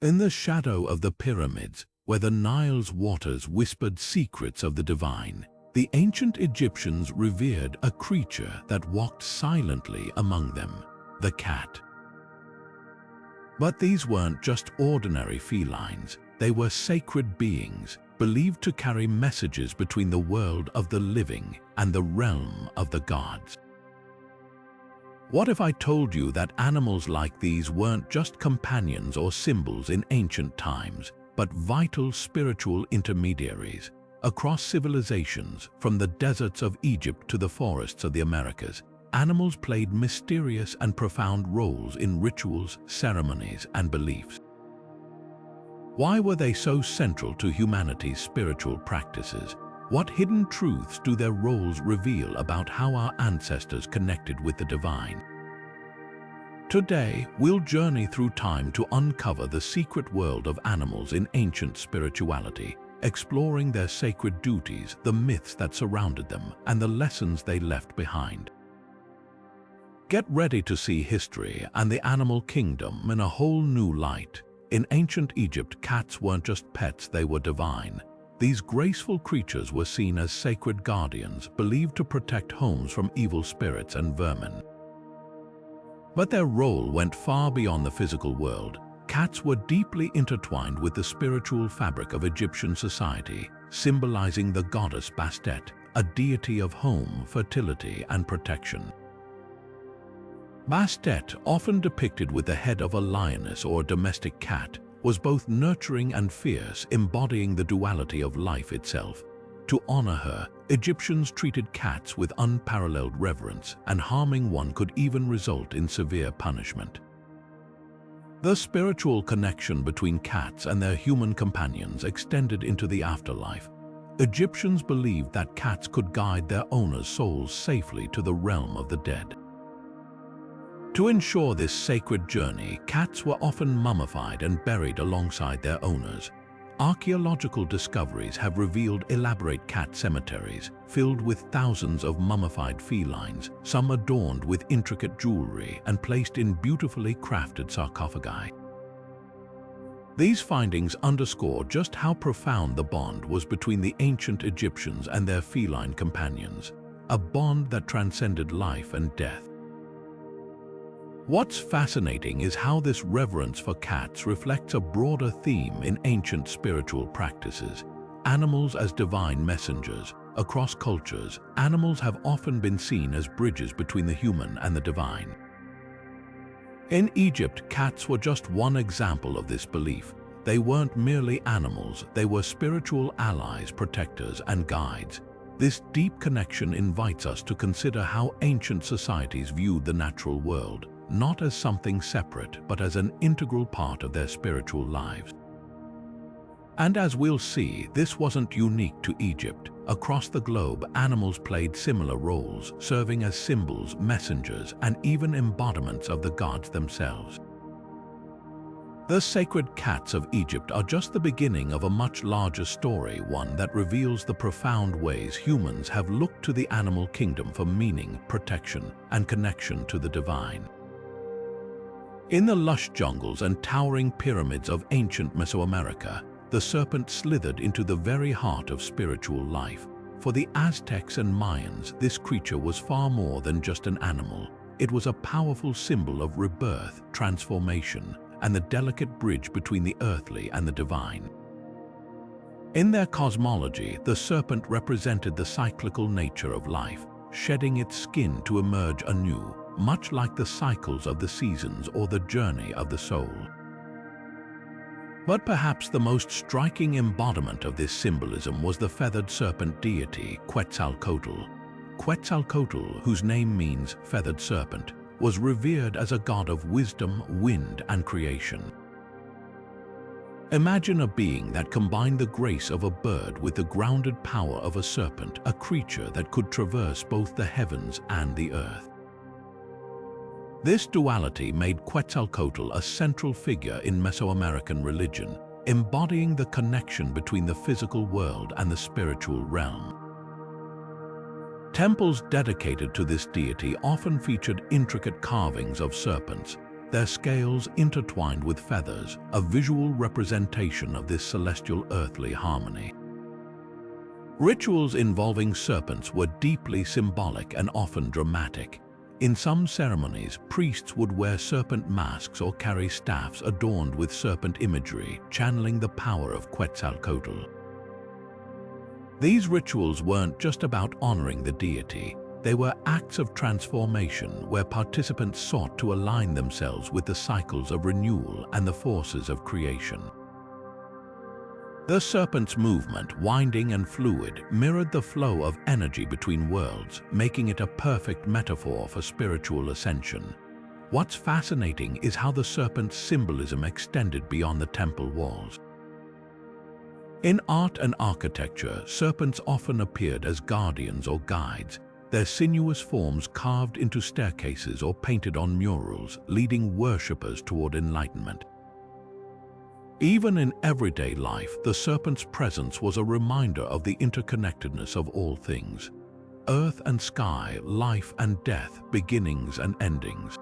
In the shadow of the pyramids, where the Nile's waters whispered secrets of the divine, the ancient Egyptians revered a creature that walked silently among them, the cat. But these weren't just ordinary felines, they were sacred beings, believed to carry messages between the world of the living and the realm of the gods. What if I told you that animals like these weren't just companions or symbols in ancient times, but vital spiritual intermediaries? Across civilizations, from the deserts of Egypt to the forests of the Americas, animals played mysterious and profound roles in rituals, ceremonies, and beliefs. Why were they so central to humanity's spiritual practices? What hidden truths do their roles reveal about how our ancestors connected with the divine? Today, we'll journey through time to uncover the secret world of animals in ancient spirituality, exploring their sacred duties, the myths that surrounded them, and the lessons they left behind. Get ready to see history and the animal kingdom in a whole new light. In ancient Egypt, cats weren't just pets, they were divine. These graceful creatures were seen as sacred guardians, believed to protect homes from evil spirits and vermin. But their role went far beyond the physical world. Cats were deeply intertwined with the spiritual fabric of Egyptian society, symbolizing the goddess Bastet, a deity of home, fertility, and protection. Bastet, often depicted with the head of a lioness or a domestic cat, was both nurturing and fierce, embodying the duality of life itself. To honor her, Egyptians treated cats with unparalleled reverence, and harming one could even result in severe punishment. The spiritual connection between cats and their human companions extended into the afterlife. Egyptians believed that cats could guide their owners' souls safely to the realm of the dead. To ensure this sacred journey, cats were often mummified and buried alongside their owners. Archaeological discoveries have revealed elaborate cat cemeteries filled with thousands of mummified felines, some adorned with intricate jewelry and placed in beautifully crafted sarcophagi. These findings underscore just how profound the bond was between the ancient Egyptians and their feline companions, a bond that transcended life and death. What's fascinating is how this reverence for cats reflects a broader theme in ancient spiritual practices: animals as divine messengers. Across cultures, animals have often been seen as bridges between the human and the divine. In Egypt, cats were just one example of this belief. They weren't merely animals, they were spiritual allies, protectors, and guides. This deep connection invites us to consider how ancient societies viewed the natural world, not as something separate, but as an integral part of their spiritual lives. And as we'll see, this wasn't unique to Egypt. Across the globe, animals played similar roles, serving as symbols, messengers, and even embodiments of the gods themselves. The sacred cats of Egypt are just the beginning of a much larger story, one that reveals the profound ways humans have looked to the animal kingdom for meaning, protection, and connection to the divine. In the lush jungles and towering pyramids of ancient Mesoamerica, the serpent slithered into the very heart of spiritual life. For the Aztecs and Mayans, this creature was far more than just an animal. It was a powerful symbol of rebirth, transformation, and the delicate bridge between the earthly and the divine. In their cosmology, the serpent represented the cyclical nature of life, shedding its skin to emerge anew, much like the cycles of the seasons or the journey of the soul. But perhaps the most striking embodiment of this symbolism was the feathered serpent deity, Quetzalcoatl. Quetzalcoatl, whose name means feathered serpent, was revered as a god of wisdom, wind, and creation. Imagine a being that combined the grace of a bird with the grounded power of a serpent, a creature that could traverse both the heavens and the earth. This duality made Quetzalcoatl a central figure in Mesoamerican religion, embodying the connection between the physical world and the spiritual realm. Temples dedicated to this deity often featured intricate carvings of serpents, their scales intertwined with feathers, a visual representation of this celestial earthly harmony. Rituals involving serpents were deeply symbolic and often dramatic. In some ceremonies, priests would wear serpent masks or carry staffs adorned with serpent imagery, channeling the power of Quetzalcoatl. These rituals weren't just about honoring the deity. They were acts of transformation where participants sought to align themselves with the cycles of renewal and the forces of creation. The serpent's movement, winding and fluid, mirrored the flow of energy between worlds, making it a perfect metaphor for spiritual ascension. What's fascinating is how the serpent's symbolism extended beyond the temple walls. In art and architecture, serpents often appeared as guardians or guides, their sinuous forms carved into staircases or painted on murals, leading worshippers toward enlightenment. Even in everyday life, the serpent's presence was a reminder of the interconnectedness of all things. Earth and sky, life and death, beginnings and endings.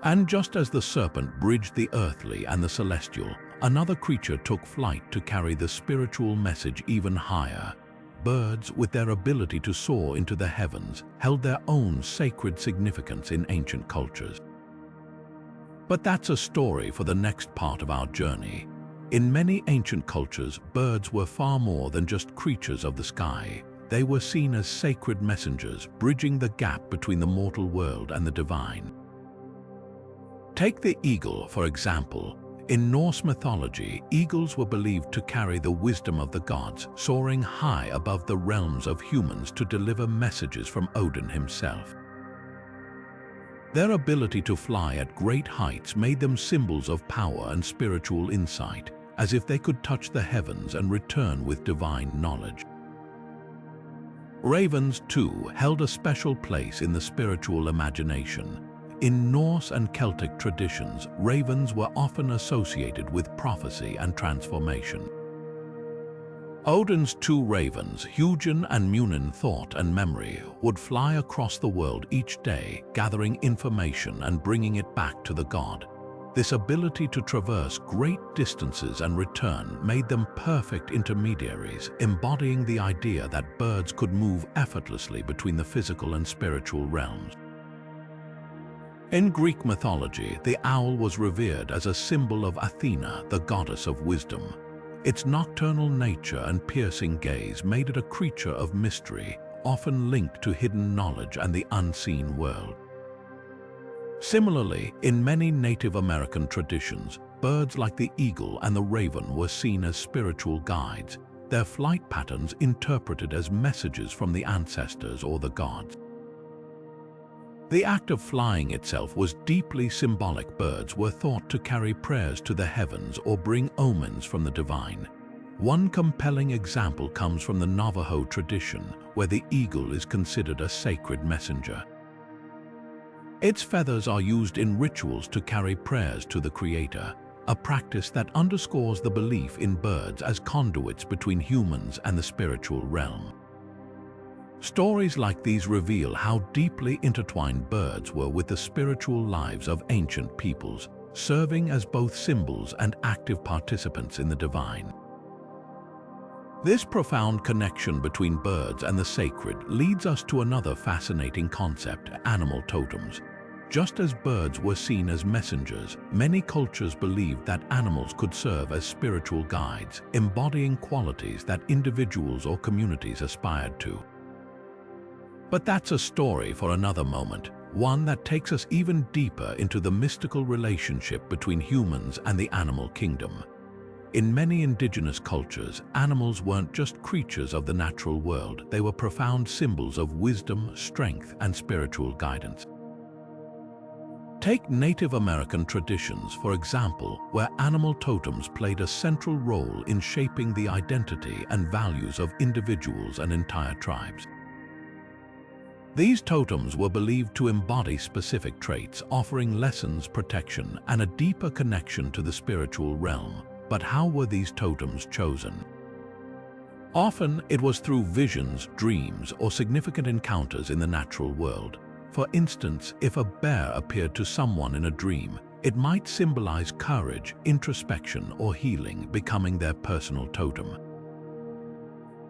And just as the serpent bridged the earthly and the celestial, another creature took flight to carry the spiritual message even higher. Birds, with their ability to soar into the heavens, held their own sacred significance in ancient cultures. But that's a story for the next part of our journey. In many ancient cultures, birds were far more than just creatures of the sky. They were seen as sacred messengers, bridging the gap between the mortal world and the divine. Take the eagle, for example. In Norse mythology, eagles were believed to carry the wisdom of the gods, soaring high above the realms of humans to deliver messages from Odin himself. Their ability to fly at great heights made them symbols of power and spiritual insight, as if they could touch the heavens and return with divine knowledge. Ravens, too, held a special place in the spiritual imagination. In Norse and Celtic traditions, ravens were often associated with prophecy and transformation. Odin's two ravens, Hugin and Munin, thought and memory, would fly across the world each day, gathering information and bringing it back to the god. This ability to traverse great distances and return made them perfect intermediaries, embodying the idea that birds could move effortlessly between the physical and spiritual realms. In Greek mythology, the owl was revered as a symbol of Athena, the goddess of wisdom. Its nocturnal nature and piercing gaze made it a creature of mystery, often linked to hidden knowledge and the unseen world. Similarly, in many Native American traditions, birds like the eagle and the raven were seen as spiritual guides, their flight patterns interpreted as messages from the ancestors or the gods. The act of flying itself was deeply symbolic. Birds were thought to carry prayers to the heavens or bring omens from the divine. One compelling example comes from the Navajo tradition, where the eagle is considered a sacred messenger. Its feathers are used in rituals to carry prayers to the Creator, a practice that underscores the belief in birds as conduits between humans and the spiritual realm. Stories like these reveal how deeply intertwined birds were with the spiritual lives of ancient peoples, serving as both symbols and active participants in the divine. This profound connection between birds and the sacred leads us to another fascinating concept: animal totems. Just as birds were seen as messengers, many cultures believed that animals could serve as spiritual guides, embodying qualities that individuals or communities aspired to. But that's a story for another moment, one that takes us even deeper into the mystical relationship between humans and the animal kingdom. In many indigenous cultures, animals weren't just creatures of the natural world, they were profound symbols of wisdom, strength, and spiritual guidance. Take Native American traditions, for example, where animal totems played a central role in shaping the identity and values of individuals and entire tribes. These totems were believed to embody specific traits, offering lessons, protection, and a deeper connection to the spiritual realm. But how were these totems chosen? Often, it was through visions, dreams, or significant encounters in the natural world. For instance, if a bear appeared to someone in a dream, it might symbolize courage, introspection, or healing, becoming their personal totem.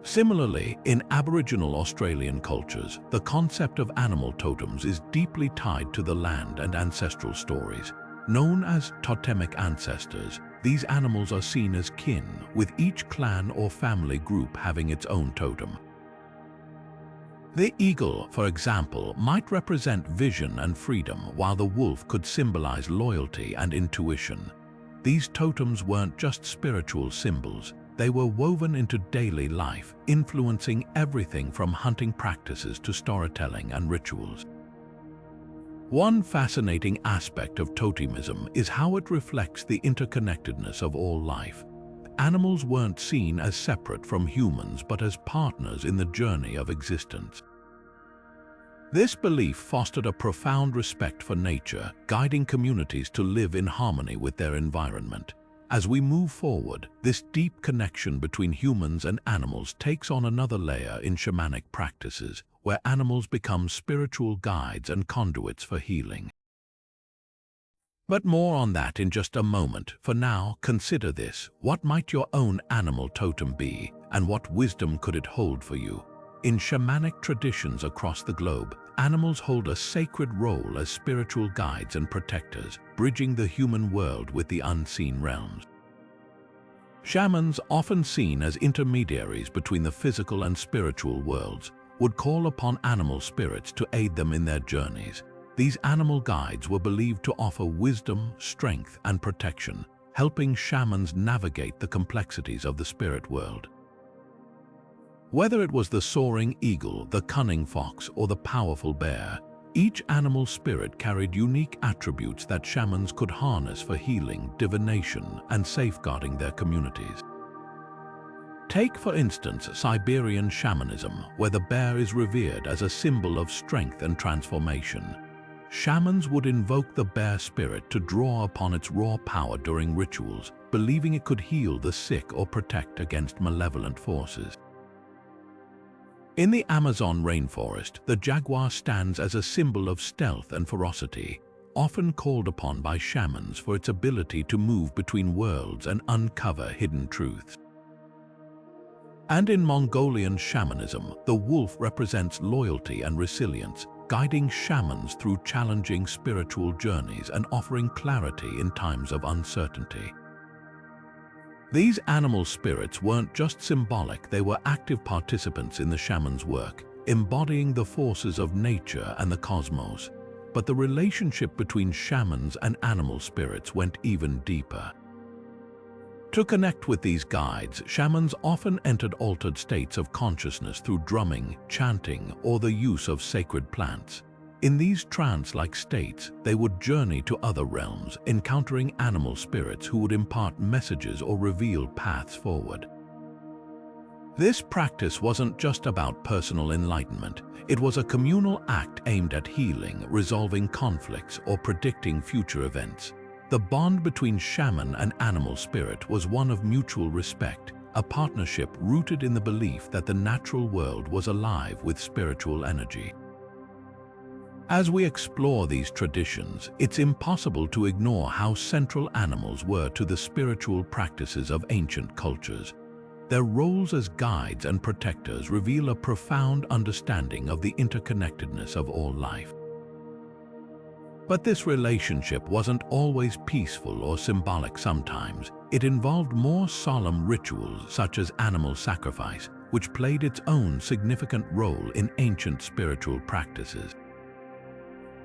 Similarly, in Aboriginal Australian cultures, the concept of animal totems is deeply tied to the land and ancestral stories. Known as totemic ancestors, these animals are seen as kin, with each clan or family group having its own totem. The eagle, for example, might represent vision and freedom, while the wolf could symbolize loyalty and intuition. These totems weren't just spiritual symbols. They were woven into daily life, influencing everything from hunting practices to storytelling and rituals. One fascinating aspect of totemism is how it reflects the interconnectedness of all life. Animals weren't seen as separate from humans, but as partners in the journey of existence. This belief fostered a profound respect for nature, guiding communities to live in harmony with their environment. As we move forward, this deep connection between humans and animals takes on another layer in shamanic practices, where animals become spiritual guides and conduits for healing. But more on that in just a moment. For now, consider this. What might your own animal totem be, and what wisdom could it hold for you? In shamanic traditions across the globe, animals hold a sacred role as spiritual guides and protectors, bridging the human world with the unseen realms. Shamans, often seen as intermediaries between the physical and spiritual worlds, would call upon animal spirits to aid them in their journeys. These animal guides were believed to offer wisdom, strength, and protection, helping shamans navigate the complexities of the spirit world. Whether it was the soaring eagle, the cunning fox, or the powerful bear, each animal spirit carried unique attributes that shamans could harness for healing, divination, and safeguarding their communities. Take, for instance, Siberian shamanism, where the bear is revered as a symbol of strength and transformation. Shamans would invoke the bear spirit to draw upon its raw power during rituals, believing it could heal the sick or protect against malevolent forces. In the Amazon rainforest, the jaguar stands as a symbol of stealth and ferocity, often called upon by shamans for its ability to move between worlds and uncover hidden truths. And in Mongolian shamanism, the wolf represents loyalty and resilience, guiding shamans through challenging spiritual journeys and offering clarity in times of uncertainty. These animal spirits weren't just symbolic, they were active participants in the shaman's work, embodying the forces of nature and the cosmos. But the relationship between shamans and animal spirits went even deeper. To connect with these guides, shamans often entered altered states of consciousness through drumming, chanting, or the use of sacred plants. In these trance-like states, they would journey to other realms, encountering animal spirits who would impart messages or reveal paths forward. This practice wasn't just about personal enlightenment. It was a communal act aimed at healing, resolving conflicts, or predicting future events. The bond between shaman and animal spirit was one of mutual respect, a partnership rooted in the belief that the natural world was alive with spiritual energy. As we explore these traditions, it's impossible to ignore how central animals were to the spiritual practices of ancient cultures. Their roles as guides and protectors reveal a profound understanding of the interconnectedness of all life. But this relationship wasn't always peaceful or symbolic. Sometimes it involved more solemn rituals such as animal sacrifice, which played its own significant role in ancient spiritual practices.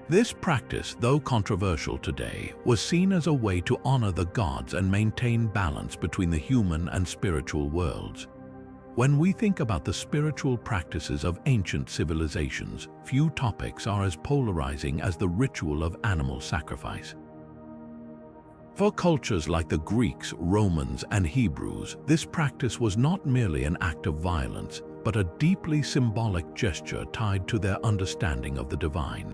This practice, though controversial today, was seen as a way to honor the gods and maintain balance between the human and spiritual worlds. When we think about the spiritual practices of ancient civilizations, few topics are as polarizing as the ritual of animal sacrifice. For cultures like the Greeks, Romans, and Hebrews, this practice was not merely an act of violence, but a deeply symbolic gesture tied to their understanding of the divine.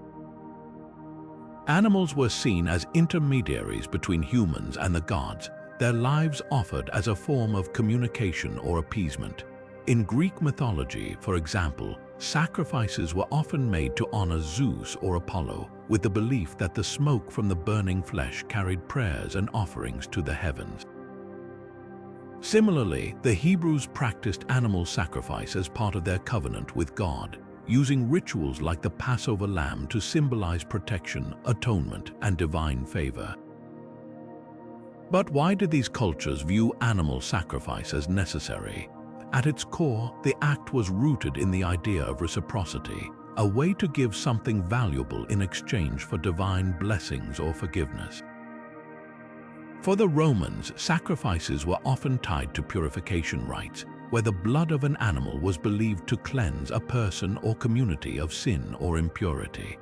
Animals were seen as intermediaries between humans and the gods, their lives offered as a form of communication or appeasement. In Greek mythology, for example, sacrifices were often made to honor Zeus or Apollo, with the belief that the smoke from the burning flesh carried prayers and offerings to the heavens. Similarly, the Hebrews practiced animal sacrifice as part of their covenant with God, using rituals like the Passover lamb to symbolize protection, atonement, and divine favor. But why did these cultures view animal sacrifice as necessary? At its core, the act was rooted in the idea of reciprocity, a way to give something valuable in exchange for divine blessings or forgiveness. For the Romans, sacrifices were often tied to purification rites, where the blood of an animal was believed to cleanse a person or community of sin or impurity.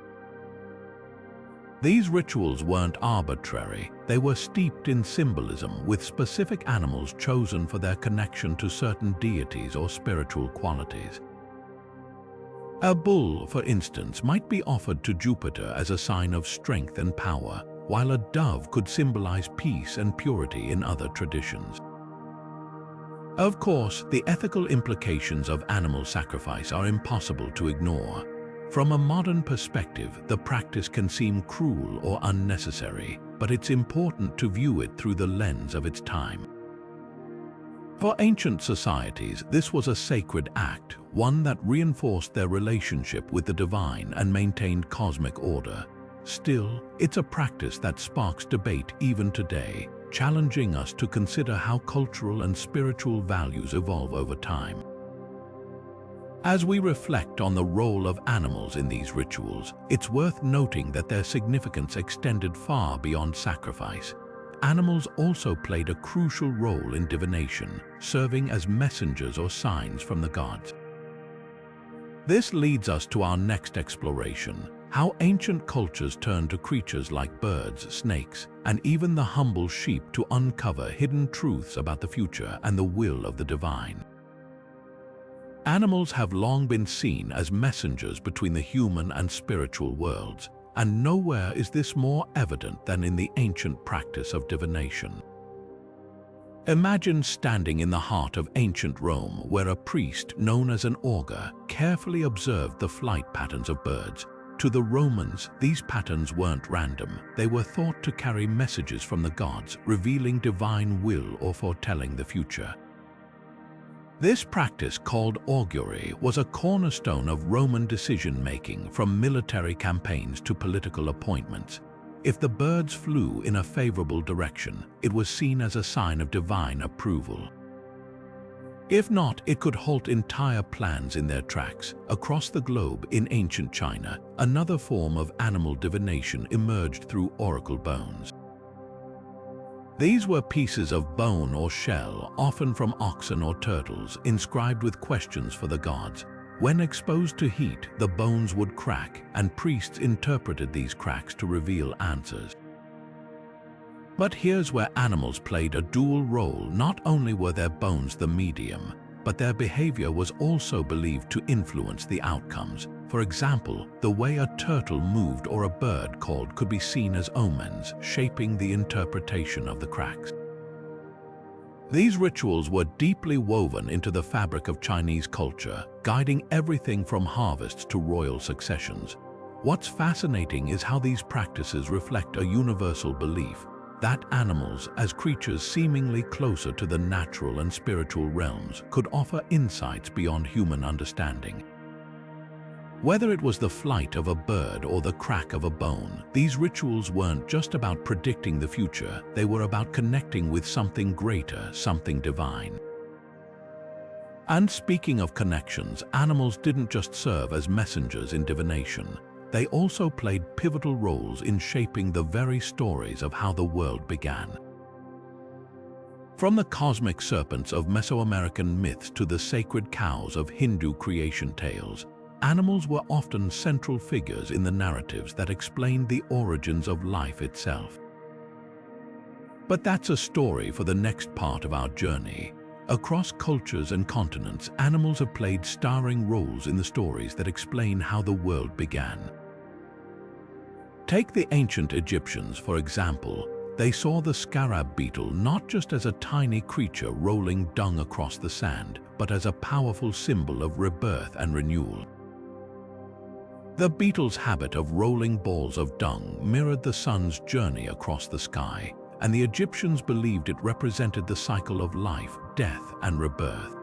These rituals weren't arbitrary, they were steeped in symbolism, with specific animals chosen for their connection to certain deities or spiritual qualities. A bull, for instance, might be offered to Jupiter as a sign of strength and power, while a dove could symbolize peace and purity in other traditions. Of course, the ethical implications of animal sacrifice are impossible to ignore. From a modern perspective, the practice can seem cruel or unnecessary, but it's important to view it through the lens of its time. For ancient societies, this was a sacred act, one that reinforced their relationship with the divine and maintained cosmic order. Still, it's a practice that sparks debate even today, challenging us to consider how cultural and spiritual values evolve over time. As we reflect on the role of animals in these rituals, it's worth noting that their significance extended far beyond sacrifice. Animals also played a crucial role in divination, serving as messengers or signs from the gods. This leads us to our next exploration: how ancient cultures turned to creatures like birds, snakes, and even the humble sheep to uncover hidden truths about the future and the will of the divine. Animals have long been seen as messengers between the human and spiritual worlds, and nowhere is this more evident than in the ancient practice of divination. Imagine standing in the heart of ancient Rome, where a priest known as an augur carefully observed the flight patterns of birds. To the Romans, these patterns weren't random. They were thought to carry messages from the gods, revealing divine will or foretelling the future. This practice, called augury, was a cornerstone of Roman decision-making, from military campaigns to political appointments. If the birds flew in a favorable direction, it was seen as a sign of divine approval. If not, it could halt entire plans in their tracks. Across the globe, in ancient China, another form of animal divination emerged through oracle bones. These were pieces of bone or shell, often from oxen or turtles, inscribed with questions for the gods. When exposed to heat, the bones would crack, and priests interpreted these cracks to reveal answers. But here's where animals played a dual role. Not only were their bones the medium, but their behavior was also believed to influence the outcomes. For example, the way a turtle moved or a bird called could be seen as omens, shaping the interpretation of the cracks. These rituals were deeply woven into the fabric of Chinese culture, guiding everything from harvests to royal successions. What's fascinating is how these practices reflect a universal belief that animals, as creatures seemingly closer to the natural and spiritual realms, could offer insights beyond human understanding. Whether it was the flight of a bird or the crack of a bone, these rituals weren't just about predicting the future, they were about connecting with something greater, something divine. And speaking of connections, animals didn't just serve as messengers in divination. They also played pivotal roles in shaping the very stories of how the world began. From the cosmic serpents of Mesoamerican myths to the sacred cows of Hindu creation tales, animals were often central figures in the narratives that explained the origins of life itself. But that's a story for the next part of our journey. Across cultures and continents, animals have played starring roles in the stories that explain how the world began. Take the ancient Egyptians, for example. They saw the scarab beetle not just as a tiny creature rolling dung across the sand, but as a powerful symbol of rebirth and renewal. The beetle's habit of rolling balls of dung mirrored the sun's journey across the sky, and the Egyptians believed it represented the cycle of life, death, and rebirth.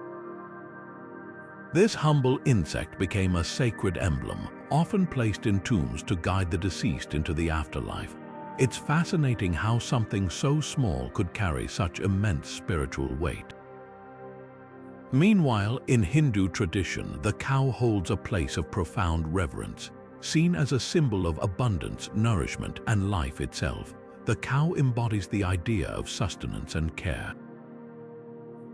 This humble insect became a sacred emblem, often placed in tombs to guide the deceased into the afterlife. It's fascinating how something so small could carry such immense spiritual weight. Meanwhile, in Hindu tradition, the cow holds a place of profound reverence. Seen as a symbol of abundance, nourishment, and life itself, the cow embodies the idea of sustenance and care.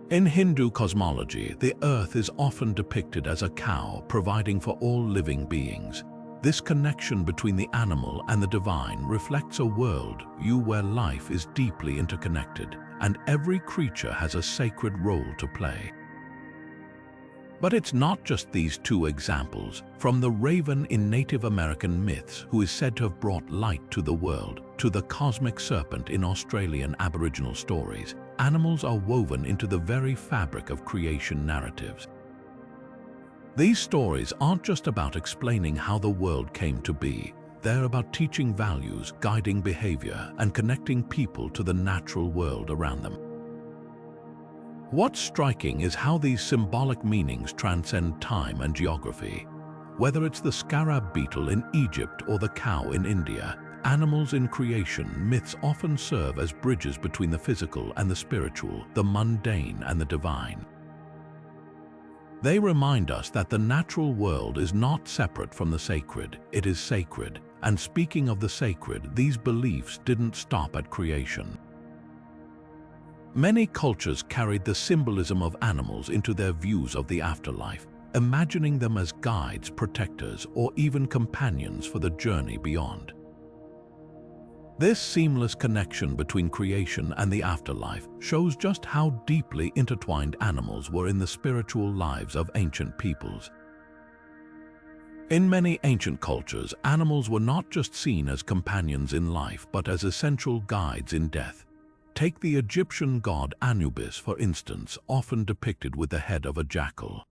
In Hindu cosmology, the earth is often depicted as a cow providing for all living beings. This connection between the animal and the divine reflects a world where life is deeply interconnected, and every creature has a sacred role to play. But it's not just these two examples. From the raven in Native American myths, who is said to have brought light to the world, to the cosmic serpent in Australian Aboriginal stories, animals are woven into the very fabric of creation narratives. These stories aren't just about explaining how the world came to be. They're about teaching values, guiding behavior, and connecting people to the natural world around them. What's striking is how these symbolic meanings transcend time and geography. Whether it's the scarab beetle in Egypt or the cow in India, animals in creation myths often serve as bridges between the physical and the spiritual, the mundane and the divine. They remind us that the natural world is not separate from the sacred, it is sacred. And speaking of the sacred, these beliefs didn't stop at creation. Many cultures carried the symbolism of animals into their views of the afterlife, imagining them as guides, protectors, or even companions for the journey beyond. This seamless connection between creation and the afterlife shows just how deeply intertwined animals were in the spiritual lives of ancient peoples. In many ancient cultures, animals were not just seen as companions in life, but as essential guides in death. Take the Egyptian god Anubis, for instance, often depicted with the head of a jackal.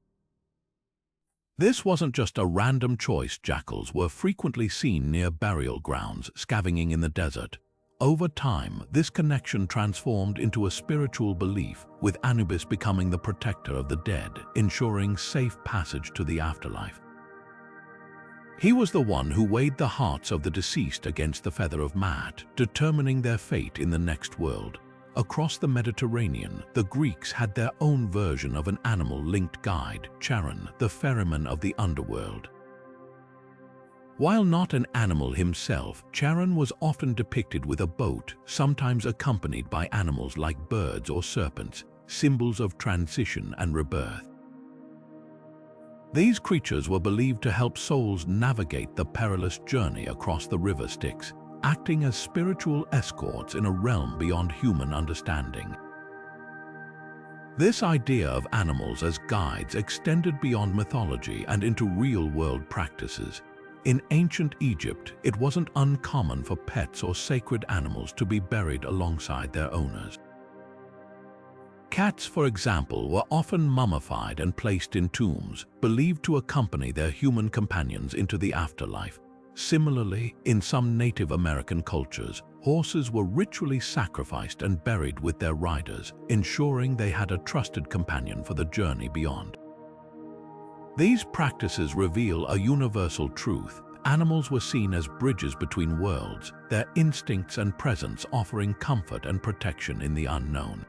This wasn't just a random choice. Jackals were frequently seen near burial grounds, scavenging in the desert. Over time, this connection transformed into a spiritual belief, with Anubis becoming the protector of the dead, ensuring safe passage to the afterlife. He was the one who weighed the hearts of the deceased against the feather of Maat, determining their fate in the next world. Across the Mediterranean, the Greeks had their own version of an animal-linked guide, Charon, the ferryman of the underworld. While not an animal himself, Charon was often depicted with a boat, sometimes accompanied by animals like birds or serpents, symbols of transition and rebirth. These creatures were believed to help souls navigate the perilous journey across the river Styx, acting as spiritual escorts in a realm beyond human understanding. This idea of animals as guides extended beyond mythology and into real-world practices. In ancient Egypt, it wasn't uncommon for pets or sacred animals to be buried alongside their owners. Cats, for example, were often mummified and placed in tombs, believed to accompany their human companions into the afterlife. Similarly, in some Native American cultures, horses were ritually sacrificed and buried with their riders, ensuring they had a trusted companion for the journey beyond. These practices reveal a universal truth. Animals were seen as bridges between worlds, their instincts and presence offering comfort and protection in the unknown.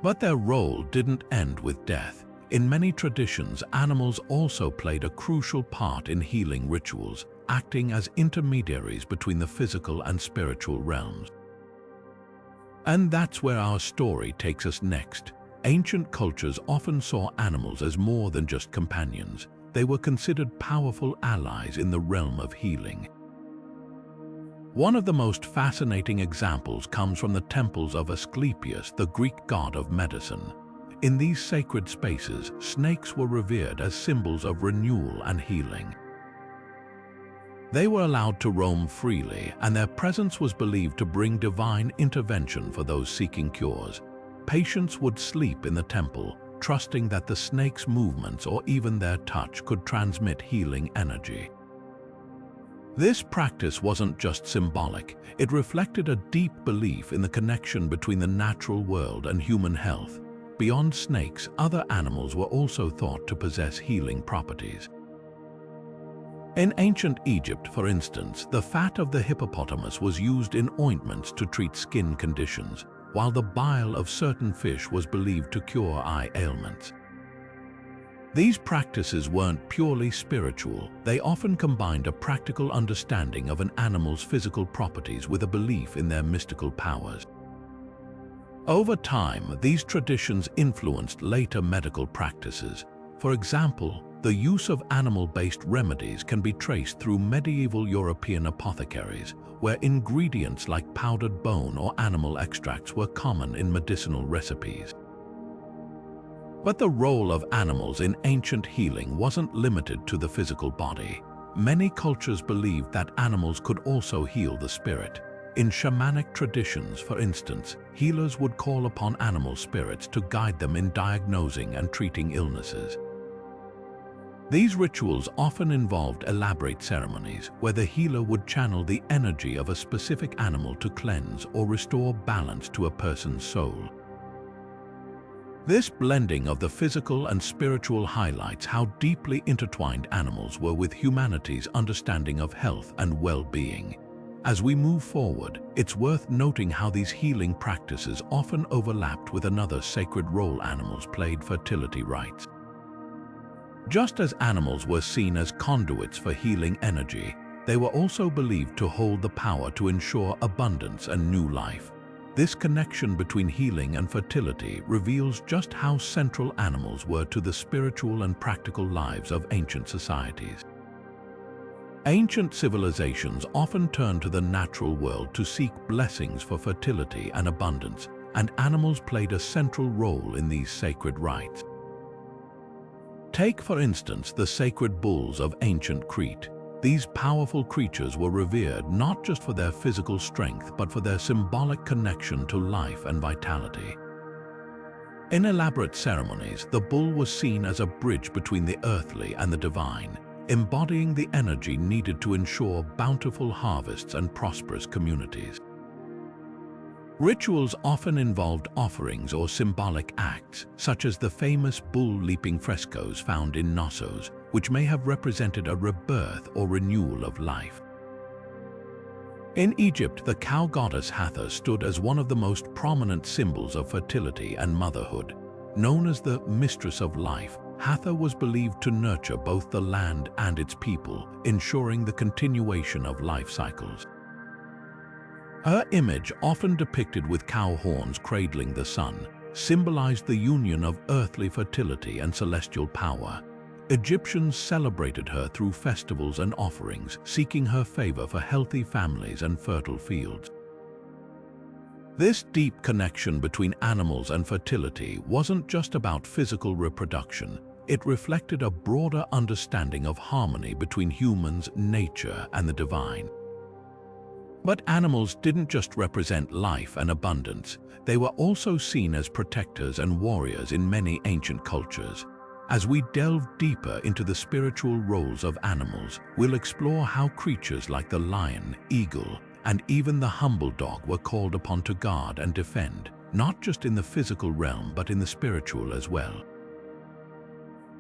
But their role didn't end with death. In many traditions, animals also played a crucial part in healing rituals, acting as intermediaries between the physical and spiritual realms. And that's where our story takes us next. Ancient cultures often saw animals as more than just companions. They were considered powerful allies in the realm of healing. One of the most fascinating examples comes from the temples of Asclepius, the Greek god of medicine. In these sacred spaces, snakes were revered as symbols of renewal and healing. They were allowed to roam freely, and their presence was believed to bring divine intervention for those seeking cures. Patients would sleep in the temple, trusting that the snake's movements or even their touch could transmit healing energy. This practice wasn't just symbolic, it reflected a deep belief in the connection between the natural world and human health. Beyond snakes, other animals were also thought to possess healing properties. In ancient Egypt, for instance, the fat of the hippopotamus was used in ointments to treat skin conditions, while the bile of certain fish was believed to cure eye ailments. These practices weren't purely spiritual, they often combined a practical understanding of an animal's physical properties with a belief in their mystical powers. Over time, these traditions influenced later medical practices. For example, the use of animal-based remedies can be traced through medieval European apothecaries, where ingredients like powdered bone or animal extracts were common in medicinal recipes. But the role of animals in ancient healing wasn't limited to the physical body. Many cultures believed that animals could also heal the spirit. In shamanic traditions, for instance, healers would call upon animal spirits to guide them in diagnosing and treating illnesses. These rituals often involved elaborate ceremonies where the healer would channel the energy of a specific animal to cleanse or restore balance to a person's soul. This blending of the physical and spiritual highlights how deeply intertwined animals were with humanity's understanding of health and well-being. As we move forward, it's worth noting how these healing practices often overlapped with another sacred role animals played: fertility rites. Just as animals were seen as conduits for healing energy, they were also believed to hold the power to ensure abundance and new life. This connection between healing and fertility reveals just how central animals were to the spiritual and practical lives of ancient societies. Ancient civilizations often turned to the natural world to seek blessings for fertility and abundance, and animals played a central role in these sacred rites. Take, for instance, the sacred bulls of ancient Crete. These powerful creatures were revered not just for their physical strength, but for their symbolic connection to life and vitality. In elaborate ceremonies, the bull was seen as a bridge between the earthly and the divine, embodying the energy needed to ensure bountiful harvests and prosperous communities. Rituals often involved offerings or symbolic acts, such as the famous bull-leaping frescoes found in Knossos, which may have represented a rebirth or renewal of life. In Egypt, the cow goddess Hathor stood as one of the most prominent symbols of fertility and motherhood. Known as the mistress of life, Hathor was believed to nurture both the land and its people, ensuring the continuation of life cycles. Her image, often depicted with cow horns cradling the sun, symbolized the union of earthly fertility and celestial power. Egyptians celebrated her through festivals and offerings, seeking her favor for healthy families and fertile fields. This deep connection between animals and fertility wasn't just about physical reproduction. It reflected a broader understanding of harmony between humans, nature, and the divine. But animals didn't just represent life and abundance. They were also seen as protectors and warriors in many ancient cultures. As we delve deeper into the spiritual roles of animals, we'll explore how creatures like the lion, eagle, and even the humble dog were called upon to guard and defend, not just in the physical realm but in the spiritual as well.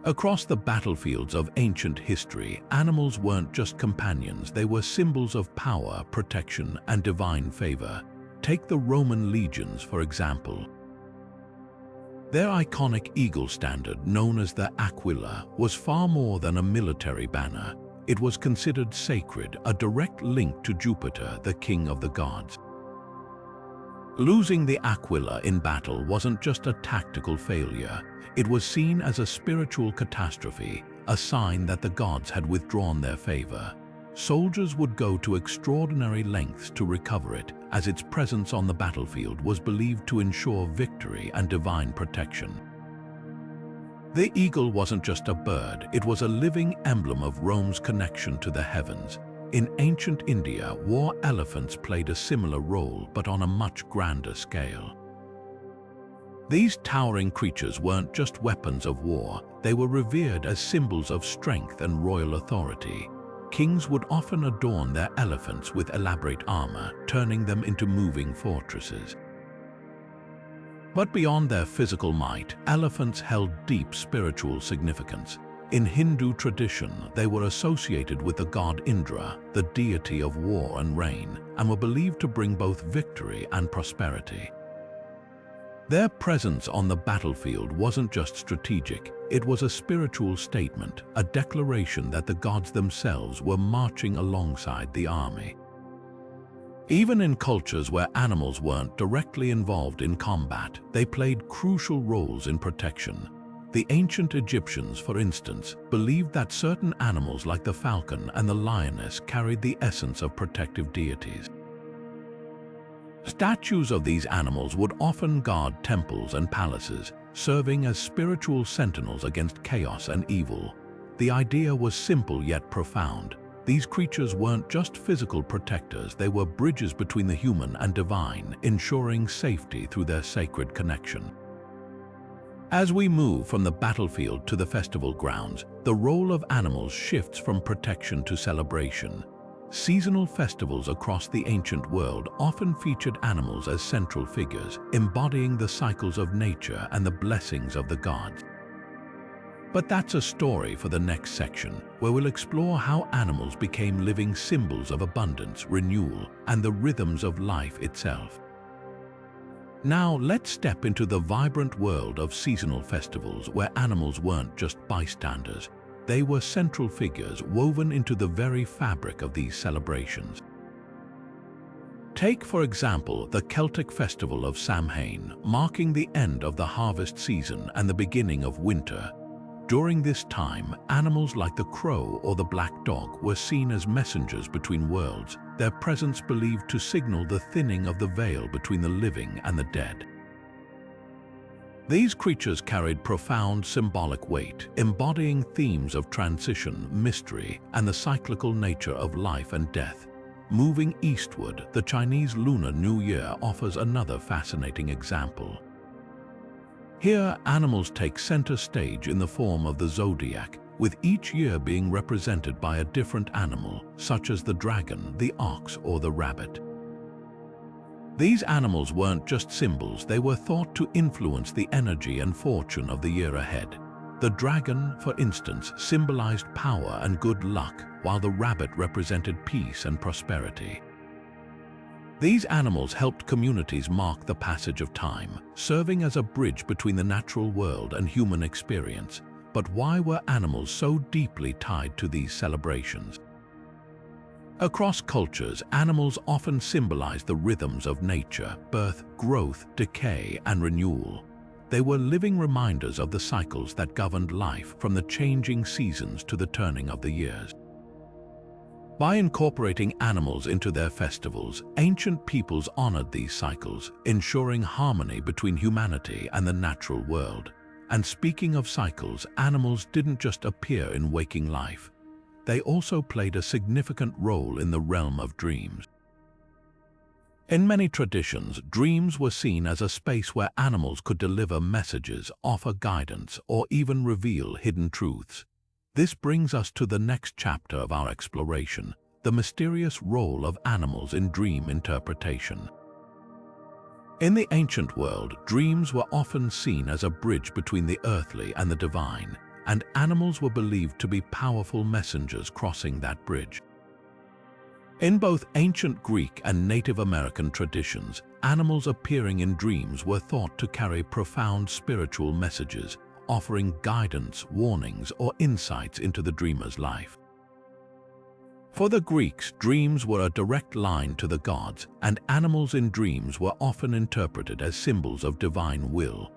Across the battlefields of ancient history, animals weren't just companions, they were symbols of power, protection, and divine favor. Take the Roman legions, for example. Their iconic eagle standard, known as the Aquila, was far more than a military banner. It was considered sacred, a direct link to Jupiter, the king of the gods. Losing the Aquila in battle wasn't just a tactical failure. It was seen as a spiritual catastrophe, a sign that the gods had withdrawn their favor. Soldiers would go to extraordinary lengths to recover it, as its presence on the battlefield was believed to ensure victory and divine protection. The eagle wasn't just a bird, it was a living emblem of Rome's connection to the heavens. In ancient India, war elephants played a similar role, but on a much grander scale. These towering creatures weren't just weapons of war, they were revered as symbols of strength and royal authority. Kings would often adorn their elephants with elaborate armor, turning them into moving fortresses. But beyond their physical might, elephants held deep spiritual significance. In Hindu tradition, they were associated with the god Indra, the deity of war and rain, and were believed to bring both victory and prosperity. Their presence on the battlefield wasn't just strategic, it was a spiritual statement, a declaration that the gods themselves were marching alongside the army. Even in cultures where animals weren't directly involved in combat, they played crucial roles in protection. The ancient Egyptians, for instance, believed that certain animals like the falcon and the lioness carried the essence of protective deities. Statues of these animals would often guard temples and palaces, serving as spiritual sentinels against chaos and evil. The idea was simple yet profound. These creatures weren't just physical protectors, they were bridges between the human and divine, ensuring safety through their sacred connection. As we move from the battlefield to the festival grounds, the role of animals shifts from protection to celebration. Seasonal festivals across the ancient world often featured animals as central figures, embodying the cycles of nature and the blessings of the gods. But that's a story for the next section, where we'll explore how animals became living symbols of abundance, renewal, and the rhythms of life itself. Now let's step into the vibrant world of seasonal festivals where animals weren't just bystanders. They were central figures woven into the very fabric of these celebrations. Take, for example, the Celtic festival of Samhain, marking the end of the harvest season and the beginning of winter. During this time, animals like the crow or the black dog were seen as messengers between worlds, their presence believed to signal the thinning of the veil between the living and the dead. These creatures carried profound symbolic weight, embodying themes of transition, mystery, and the cyclical nature of life and death. Moving eastward, the Chinese Lunar New Year offers another fascinating example. Here, animals take center stage in the form of the zodiac, with each year being represented by a different animal, such as the dragon, the ox, or the rabbit. These animals weren't just symbols, they were thought to influence the energy and fortune of the year ahead. The dragon, for instance, symbolized power and good luck, while the rabbit represented peace and prosperity. These animals helped communities mark the passage of time, serving as a bridge between the natural world and human experience. But why were animals so deeply tied to these celebrations? Across cultures, animals often symbolize the rhythms of nature: birth, growth, decay, and renewal. They were living reminders of the cycles that governed life, from the changing seasons to the turning of the years. By incorporating animals into their festivals, ancient peoples honored these cycles, ensuring harmony between humanity and the natural world. And speaking of cycles, animals didn't just appear in waking life. They also played a significant role in the realm of dreams. In many traditions, dreams were seen as a space where animals could deliver messages, offer guidance, or even reveal hidden truths. This brings us to the next chapter of our exploration, the mysterious role of animals in dream interpretation. In the ancient world, dreams were often seen as a bridge between the earthly and the divine, and animals were believed to be powerful messengers crossing that bridge. In both ancient Greek and Native American traditions, animals appearing in dreams were thought to carry profound spiritual messages, offering guidance, warnings, or insights into the dreamer's life. For the Greeks, dreams were a direct line to the gods, and animals in dreams were often interpreted as symbols of divine will.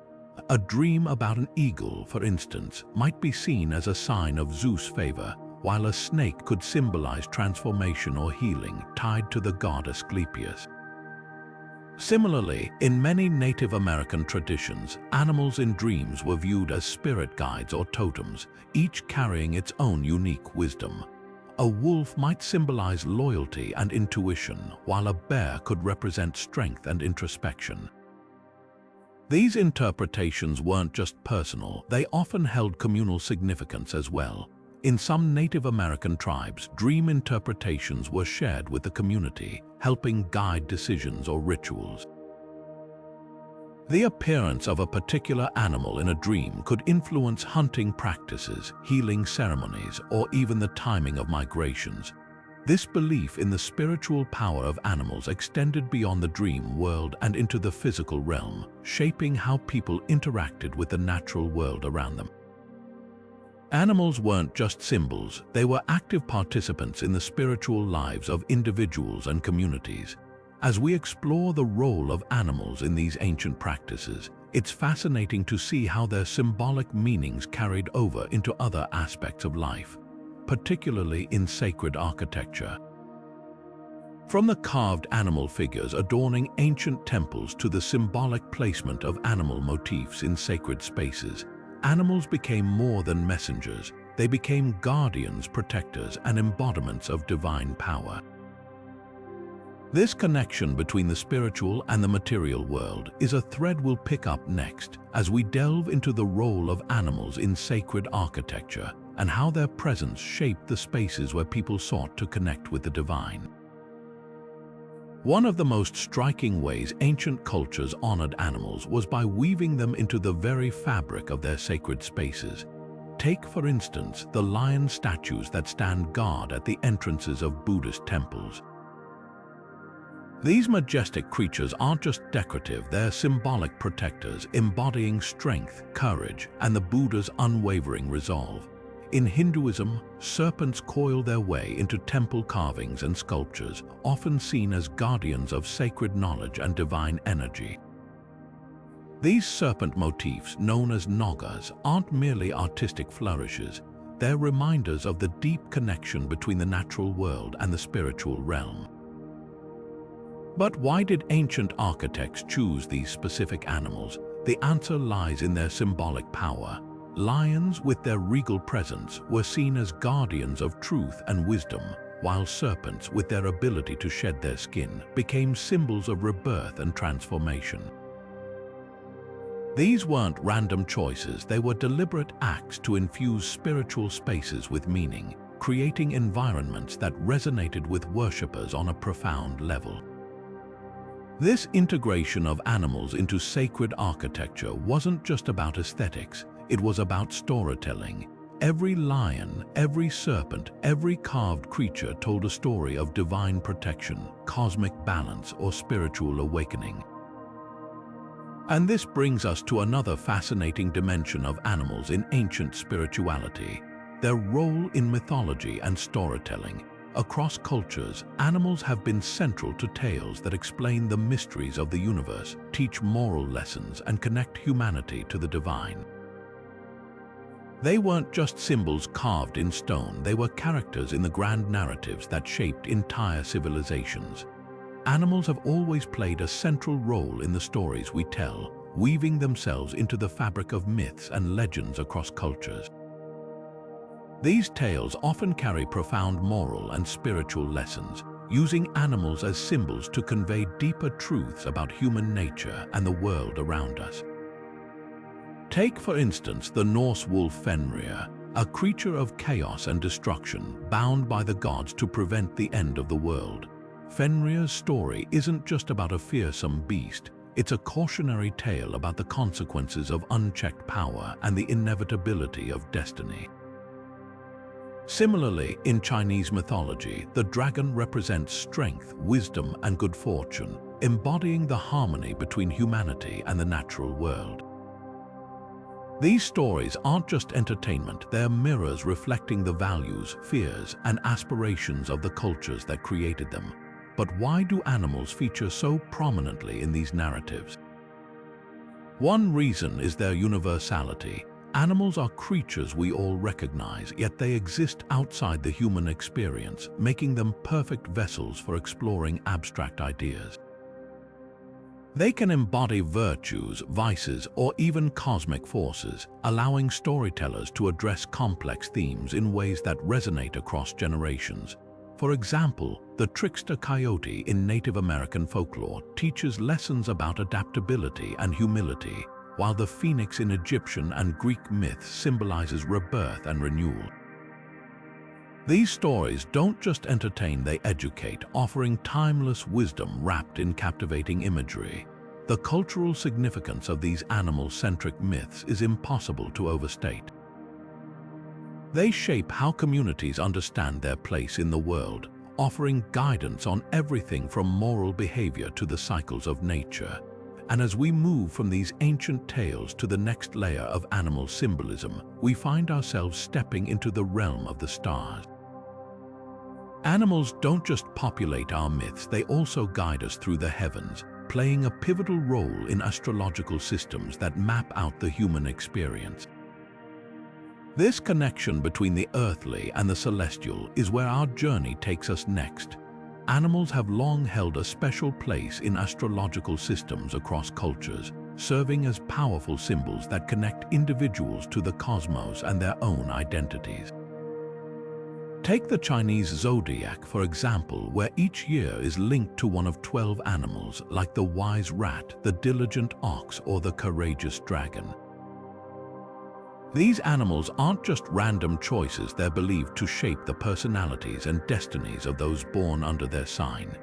A dream about an eagle, for instance, might be seen as a sign of Zeus' favor, while a snake could symbolize transformation or healing, tied to the god Asclepius. Similarly, in many Native American traditions, animals in dreams were viewed as spirit guides or totems, each carrying its own unique wisdom. A wolf might symbolize loyalty and intuition, while a bear could represent strength and introspection. These interpretations weren't just personal, they often held communal significance as well. In some Native American tribes, dream interpretations were shared with the community, helping guide decisions or rituals. The appearance of a particular animal in a dream could influence hunting practices, healing ceremonies, or even the timing of migrations. This belief in the spiritual power of animals extended beyond the dream world and into the physical realm, shaping how people interacted with the natural world around them. Animals weren't just symbols, they were active participants in the spiritual lives of individuals and communities. As we explore the role of animals in these ancient practices, it's fascinating to see how their symbolic meanings carried over into other aspects of life, particularly in sacred architecture. From the carved animal figures adorning ancient temples to the symbolic placement of animal motifs in sacred spaces, animals became more than messengers. They became guardians, protectors, and embodiments of divine power. This connection between the spiritual and the material world is a thread we'll pick up next as we delve into the role of animals in sacred architecture and how their presence shaped the spaces where people sought to connect with the divine. One of the most striking ways ancient cultures honored animals was by weaving them into the very fabric of their sacred spaces. Take, for instance, the lion statues that stand guard at the entrances of Buddhist temples. These majestic creatures aren't just decorative, they're symbolic protectors, embodying strength, courage, and the Buddha's unwavering resolve. In Hinduism, serpents coil their way into temple carvings and sculptures, often seen as guardians of sacred knowledge and divine energy. These serpent motifs, known as nagas, aren't merely artistic flourishes, they're reminders of the deep connection between the natural world and the spiritual realm. But why did ancient architects choose these specific animals? The answer lies in their symbolic power. Lions, with their regal presence, were seen as guardians of truth and wisdom, while serpents, with their ability to shed their skin, became symbols of rebirth and transformation. These weren't random choices, they were deliberate acts to infuse spiritual spaces with meaning, creating environments that resonated with worshippers on a profound level. This integration of animals into sacred architecture wasn't just about aesthetics, it was about storytelling. Every lion, every serpent, every carved creature told a story of divine protection, cosmic balance, or spiritual awakening. And this brings us to another fascinating dimension of animals in ancient spirituality, their role in mythology and storytelling. Across cultures, animals have been central to tales that explain the mysteries of the universe, teach moral lessons, and connect humanity to the divine. They weren't just symbols carved in stone, they were characters in the grand narratives that shaped entire civilizations. Animals have always played a central role in the stories we tell, weaving themselves into the fabric of myths and legends across cultures. These tales often carry profound moral and spiritual lessons, using animals as symbols to convey deeper truths about human nature and the world around us. Take, for instance, the Norse wolf Fenrir, a creature of chaos and destruction, bound by the gods to prevent the end of the world. Fenrir's story isn't just about a fearsome beast, it's a cautionary tale about the consequences of unchecked power and the inevitability of destiny. Similarly, in Chinese mythology, the dragon represents strength, wisdom, and good fortune, embodying the harmony between humanity and the natural world. These stories aren't just entertainment, they're mirrors reflecting the values, fears, and aspirations of the cultures that created them. But why do animals feature so prominently in these narratives? One reason is their universality. Animals are creatures we all recognize, yet they exist outside the human experience, making them perfect vessels for exploring abstract ideas. They can embody virtues, vices, or even cosmic forces, allowing storytellers to address complex themes in ways that resonate across generations. For example, the trickster coyote in Native American folklore teaches lessons about adaptability and humility, while the phoenix in Egyptian and Greek myths symbolizes rebirth and renewal. These stories don't just entertain, they educate, offering timeless wisdom wrapped in captivating imagery. The cultural significance of these animal-centric myths is impossible to overstate. They shape how communities understand their place in the world, offering guidance on everything from moral behavior to the cycles of nature. And as we move from these ancient tales to the next layer of animal symbolism, we find ourselves stepping into the realm of the stars. Animals don't just populate our myths, they also guide us through the heavens, playing a pivotal role in astrological systems that map out the human experience. This connection between the earthly and the celestial is where our journey takes us next. Animals have long held a special place in astrological systems across cultures, serving as powerful symbols that connect individuals to the cosmos and their own identities. Take the Chinese zodiac, for example, where each year is linked to one of 12 animals, like the wise rat, the diligent ox, or the courageous dragon. These animals aren't just random choices, they're believed to shape the personalities and destinies of those born under their sign.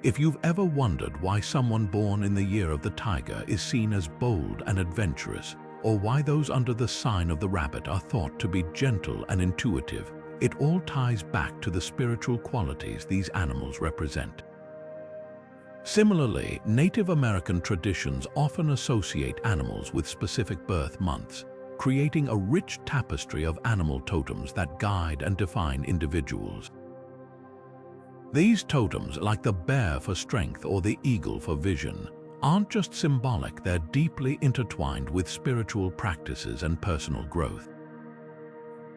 If you've ever wondered why someone born in the year of the tiger is seen as bold and adventurous, or why those under the sign of the rabbit are thought to be gentle and intuitive, it all ties back to the spiritual qualities these animals represent. Similarly, Native American traditions often associate animals with specific birth months, creating a rich tapestry of animal totems that guide and define individuals. These totems, like the bear for strength or the eagle for vision, aren't just symbolic, they're deeply intertwined with spiritual practices and personal growth.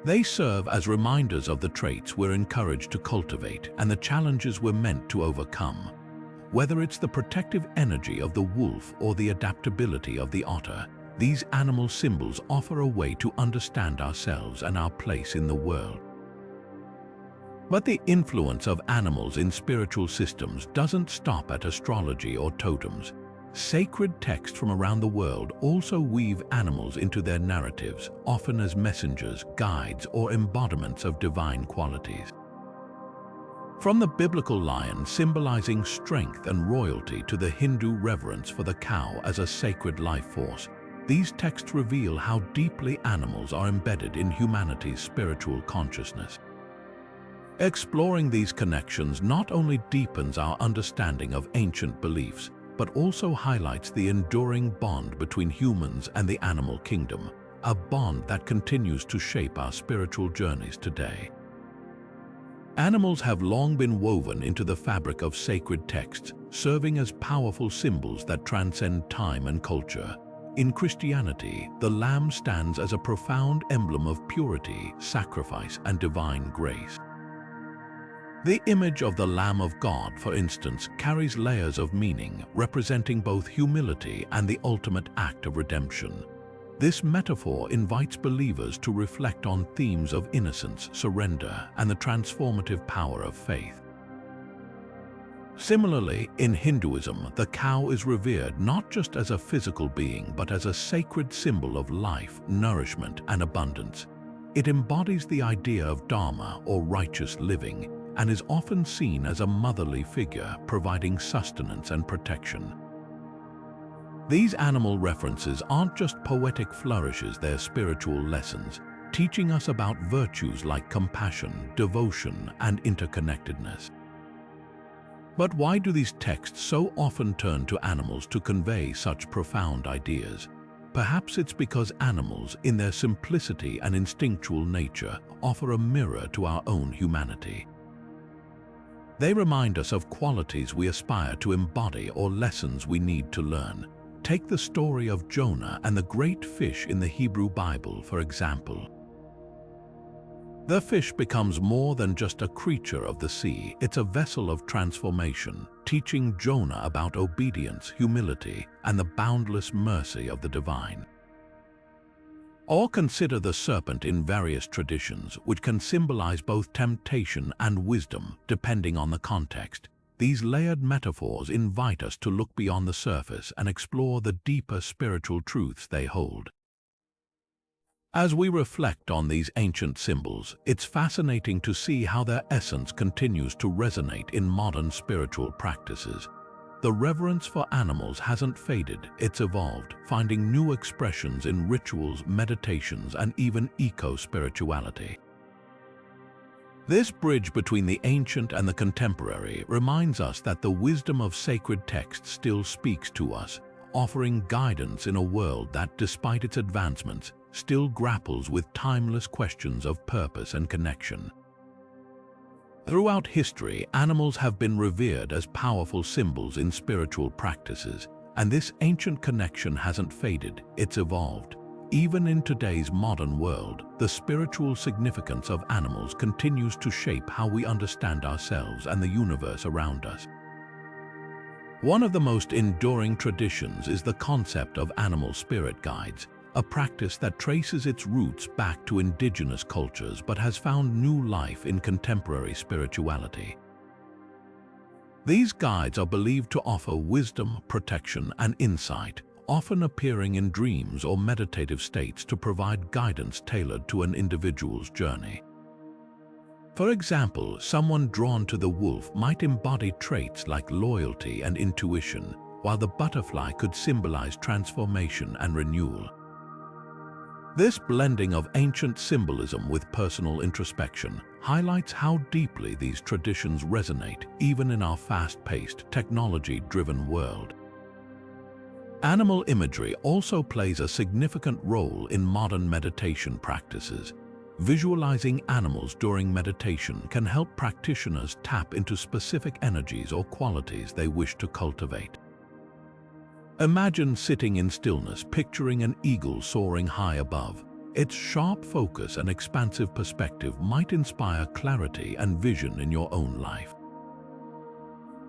They serve as reminders of the traits we're encouraged to cultivate and the challenges we're meant to overcome. Whether it's the protective energy of the wolf or the adaptability of the otter, these animal symbols offer a way to understand ourselves and our place in the world. But the influence of animals in spiritual systems doesn't stop at astrology or totems. Sacred texts from around the world also weave animals into their narratives, often as messengers, guides, or embodiments of divine qualities. From the biblical lion symbolizing strength and royalty to the Hindu reverence for the cow as a sacred life force, these texts reveal how deeply animals are embedded in humanity's spiritual consciousness. Exploring these connections not only deepens our understanding of ancient beliefs, but also highlights the enduring bond between humans and the animal kingdom, a bond that continues to shape our spiritual journeys today. Animals have long been woven into the fabric of sacred texts, serving as powerful symbols that transcend time and culture. In Christianity, the lamb stands as a profound emblem of purity, sacrifice, and divine grace. The image of the Lamb of God, for instance, carries layers of meaning, representing both humility and the ultimate act of redemption. This metaphor invites believers to reflect on themes of innocence, surrender, and the transformative power of faith. Similarly, in Hinduism, the cow is revered not just as a physical being, but as a sacred symbol of life, nourishment, and abundance. It embodies the idea of dharma, or righteous living, and is often seen as a motherly figure providing sustenance and protection. These animal references aren't just poetic flourishes, they're spiritual lessons, teaching us about virtues like compassion, devotion, and interconnectedness. But why do these texts so often turn to animals to convey such profound ideas? Perhaps it's because animals, in their simplicity and instinctual nature, offer a mirror to our own humanity. They remind us of qualities we aspire to embody or lessons we need to learn. Take the story of Jonah and the great fish in the Hebrew Bible, for example. The fish becomes more than just a creature of the sea, it's a vessel of transformation, teaching Jonah about obedience, humility, and the boundless mercy of the divine. Or consider the serpent in various traditions, which can symbolize both temptation and wisdom, depending on the context. These layered metaphors invite us to look beyond the surface and explore the deeper spiritual truths they hold. As we reflect on these ancient symbols, it's fascinating to see how their essence continues to resonate in modern spiritual practices. The reverence for animals hasn't faded, it's evolved, finding new expressions in rituals, meditations, and even eco-spirituality. This bridge between the ancient and the contemporary reminds us that the wisdom of sacred texts still speaks to us, offering guidance in a world that, despite its advancements, still grapples with timeless questions of purpose and connection. Throughout history, animals have been revered as powerful symbols in spiritual practices, and this ancient connection hasn't faded, it's evolved. Even in today's modern world, the spiritual significance of animals continues to shape how we understand ourselves and the universe around us. One of the most enduring traditions is the concept of animal spirit guides, a practice that traces its roots back to indigenous cultures but has found new life in contemporary spirituality. These guides are believed to offer wisdom, protection, and insight, often appearing in dreams or meditative states to provide guidance tailored to an individual's journey. For example, someone drawn to the wolf might embody traits like loyalty and intuition, while the butterfly could symbolize transformation and renewal. This blending of ancient symbolism with personal introspection highlights how deeply these traditions resonate even in our fast-paced, technology-driven world. Animal imagery also plays a significant role in modern meditation practices. Visualizing animals during meditation can help practitioners tap into specific energies or qualities they wish to cultivate. Imagine sitting in stillness, picturing an eagle soaring high above. Its sharp focus and expansive perspective might inspire clarity and vision in your own life.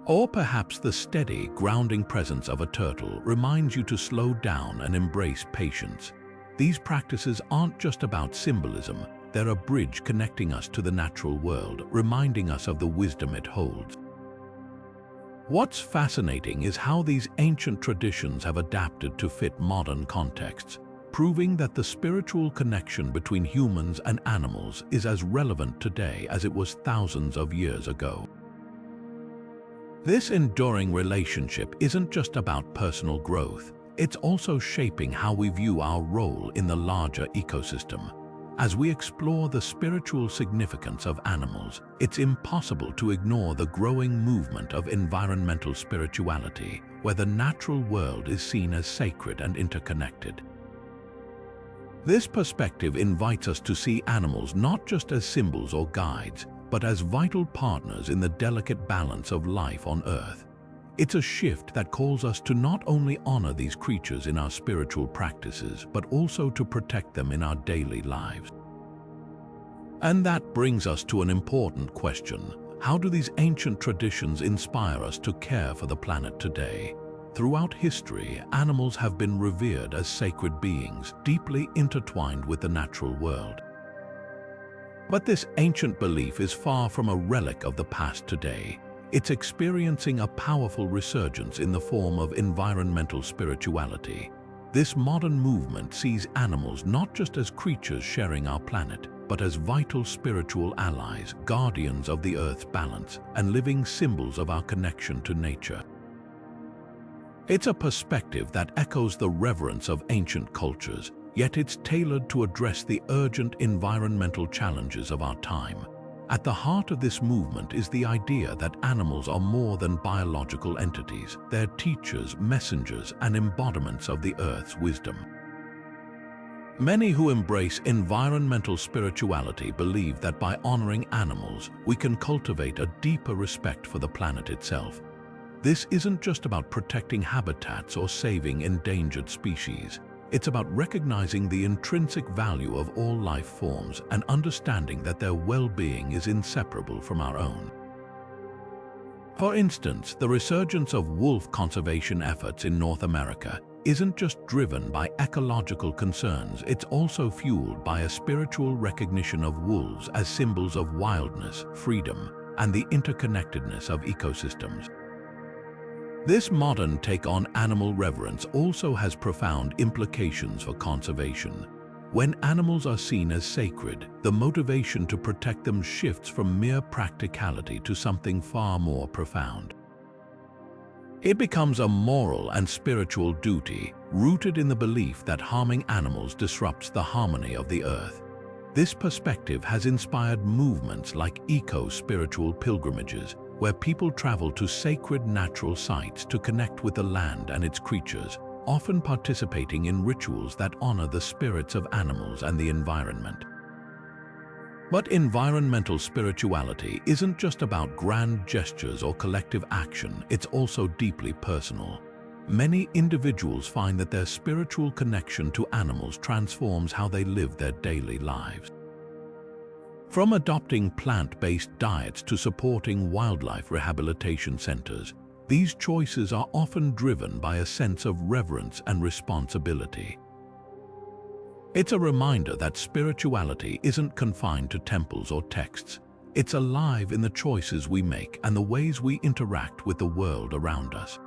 Or perhaps the steady, grounding presence of a turtle reminds you to slow down and embrace patience. These practices aren't just about symbolism, they're a bridge connecting us to the natural world, reminding us of the wisdom it holds. What's fascinating is how these ancient traditions have adapted to fit modern contexts, proving that the spiritual connection between humans and animals is as relevant today as it was thousands of years ago. This enduring relationship isn't just about personal growth, it's also shaping how we view our role in the larger ecosystem. As we explore the spiritual significance of animals, it's impossible to ignore the growing movement of environmental spirituality, where the natural world is seen as sacred and interconnected. This perspective invites us to see animals not just as symbols or guides, but as vital partners in the delicate balance of life on Earth. It's a shift that calls us to not only honor these creatures in our spiritual practices, but also to protect them in our daily lives. And that brings us to an important question. How do these ancient traditions inspire us to care for the planet today? Throughout history, animals have been revered as sacred beings, deeply intertwined with the natural world. But this ancient belief is far from a relic of the past today. It's experiencing a powerful resurgence in the form of environmental spirituality. This modern movement sees animals not just as creatures sharing our planet, but as vital spiritual allies, guardians of the Earth's balance, and living symbols of our connection to nature. It's a perspective that echoes the reverence of ancient cultures, yet it's tailored to address the urgent environmental challenges of our time. At the heart of this movement is the idea that animals are more than biological entities. They're teachers, messengers, and embodiments of the Earth's wisdom. Many who embrace environmental spirituality believe that by honoring animals, we can cultivate a deeper respect for the planet itself. This isn't just about protecting habitats or saving endangered species. It's about recognizing the intrinsic value of all life forms and understanding that their well-being is inseparable from our own. For instance, the resurgence of wolf conservation efforts in North America isn't just driven by ecological concerns, it's also fueled by a spiritual recognition of wolves as symbols of wildness, freedom, and the interconnectedness of ecosystems. This modern take on animal reverence also has profound implications for conservation. When animals are seen as sacred, the motivation to protect them shifts from mere practicality to something far more profound. It becomes a moral and spiritual duty, rooted in the belief that harming animals disrupts the harmony of the earth. This perspective has inspired movements like eco-spiritual pilgrimages, where people travel to sacred natural sites to connect with the land and its creatures, often participating in rituals that honor the spirits of animals and the environment. But environmental spirituality isn't just about grand gestures or collective action, it's also deeply personal. Many individuals find that their spiritual connection to animals transforms how they live their daily lives. From adopting plant-based diets to supporting wildlife rehabilitation centers, these choices are often driven by a sense of reverence and responsibility. It's a reminder that spirituality isn't confined to temples or texts. It's alive in the choices we make and the ways we interact with the world around us.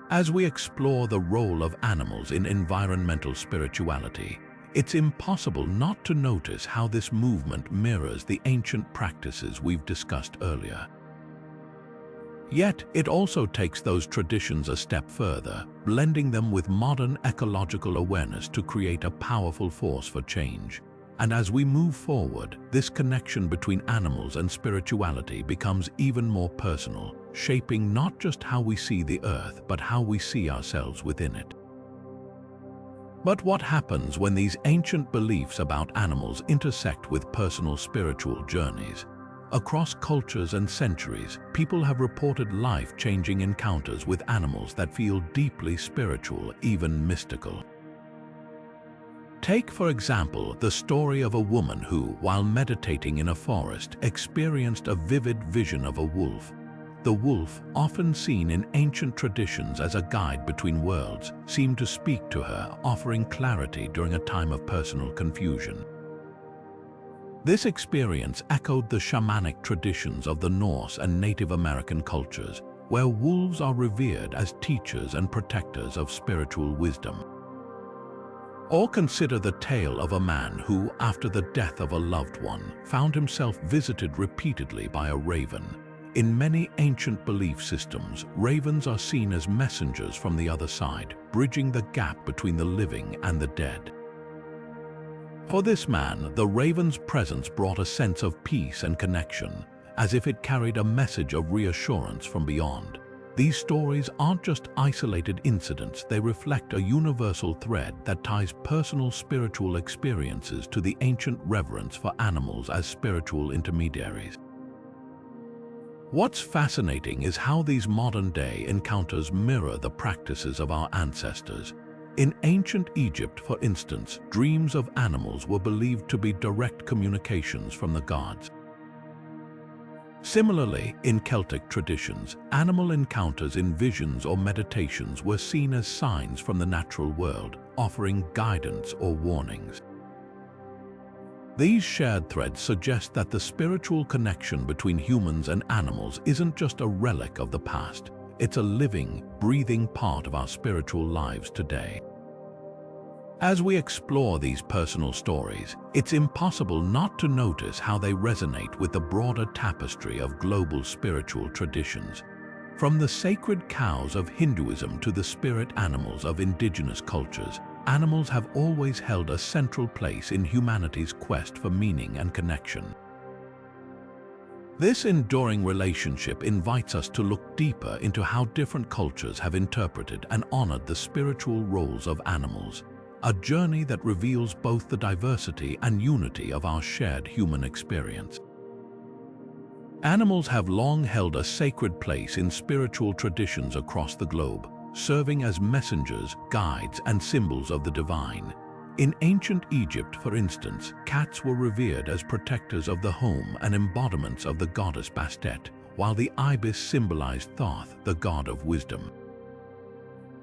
As we explore the role of animals in environmental spirituality, it's impossible not to notice how this movement mirrors the ancient practices we've discussed earlier. Yet, it also takes those traditions a step further, blending them with modern ecological awareness to create a powerful force for change. And as we move forward, this connection between animals and spirituality becomes even more personal, shaping not just how we see the earth, but how we see ourselves within it. But what happens when these ancient beliefs about animals intersect with personal spiritual journeys? Across cultures and centuries, people have reported life-changing encounters with animals that feel deeply spiritual, even mystical. Take, for example, the story of a woman who, while meditating in a forest, experienced a vivid vision of a wolf. The wolf, often seen in ancient traditions as a guide between worlds, seemed to speak to her, offering clarity during a time of personal confusion. This experience echoed the shamanic traditions of the Norse and Native American cultures, where wolves are revered as teachers and protectors of spiritual wisdom. Or consider the tale of a man who, after the death of a loved one, found himself visited repeatedly by a raven. In many ancient belief systems, ravens are seen as messengers from the other side, bridging the gap between the living and the dead. For this man, the raven's presence brought a sense of peace and connection, as if it carried a message of reassurance from beyond. These stories aren't just isolated incidents, they reflect a universal thread that ties personal spiritual experiences to the ancient reverence for animals as spiritual intermediaries. What's fascinating is how these modern-day encounters mirror the practices of our ancestors. In ancient Egypt, for instance, dreams of animals were believed to be direct communications from the gods. Similarly, in Celtic traditions, animal encounters in visions or meditations were seen as signs from the natural world, offering guidance or warnings. These shared threads suggest that the spiritual connection between humans and animals isn't just a relic of the past, it's a living, breathing part of our spiritual lives today. As we explore these personal stories, it's impossible not to notice how they resonate with the broader tapestry of global spiritual traditions. From the sacred cows of Hinduism to the spirit animals of indigenous cultures, animals have always held a central place in humanity's quest for meaning and connection. This enduring relationship invites us to look deeper into how different cultures have interpreted and honored the spiritual roles of animals, a journey that reveals both the diversity and unity of our shared human experience. Animals have long held a sacred place in spiritual traditions across the globe, serving as messengers, guides, and symbols of the divine. In ancient Egypt, for instance, cats were revered as protectors of the home and embodiments of the goddess Bastet, while the ibis symbolized Thoth, the god of wisdom.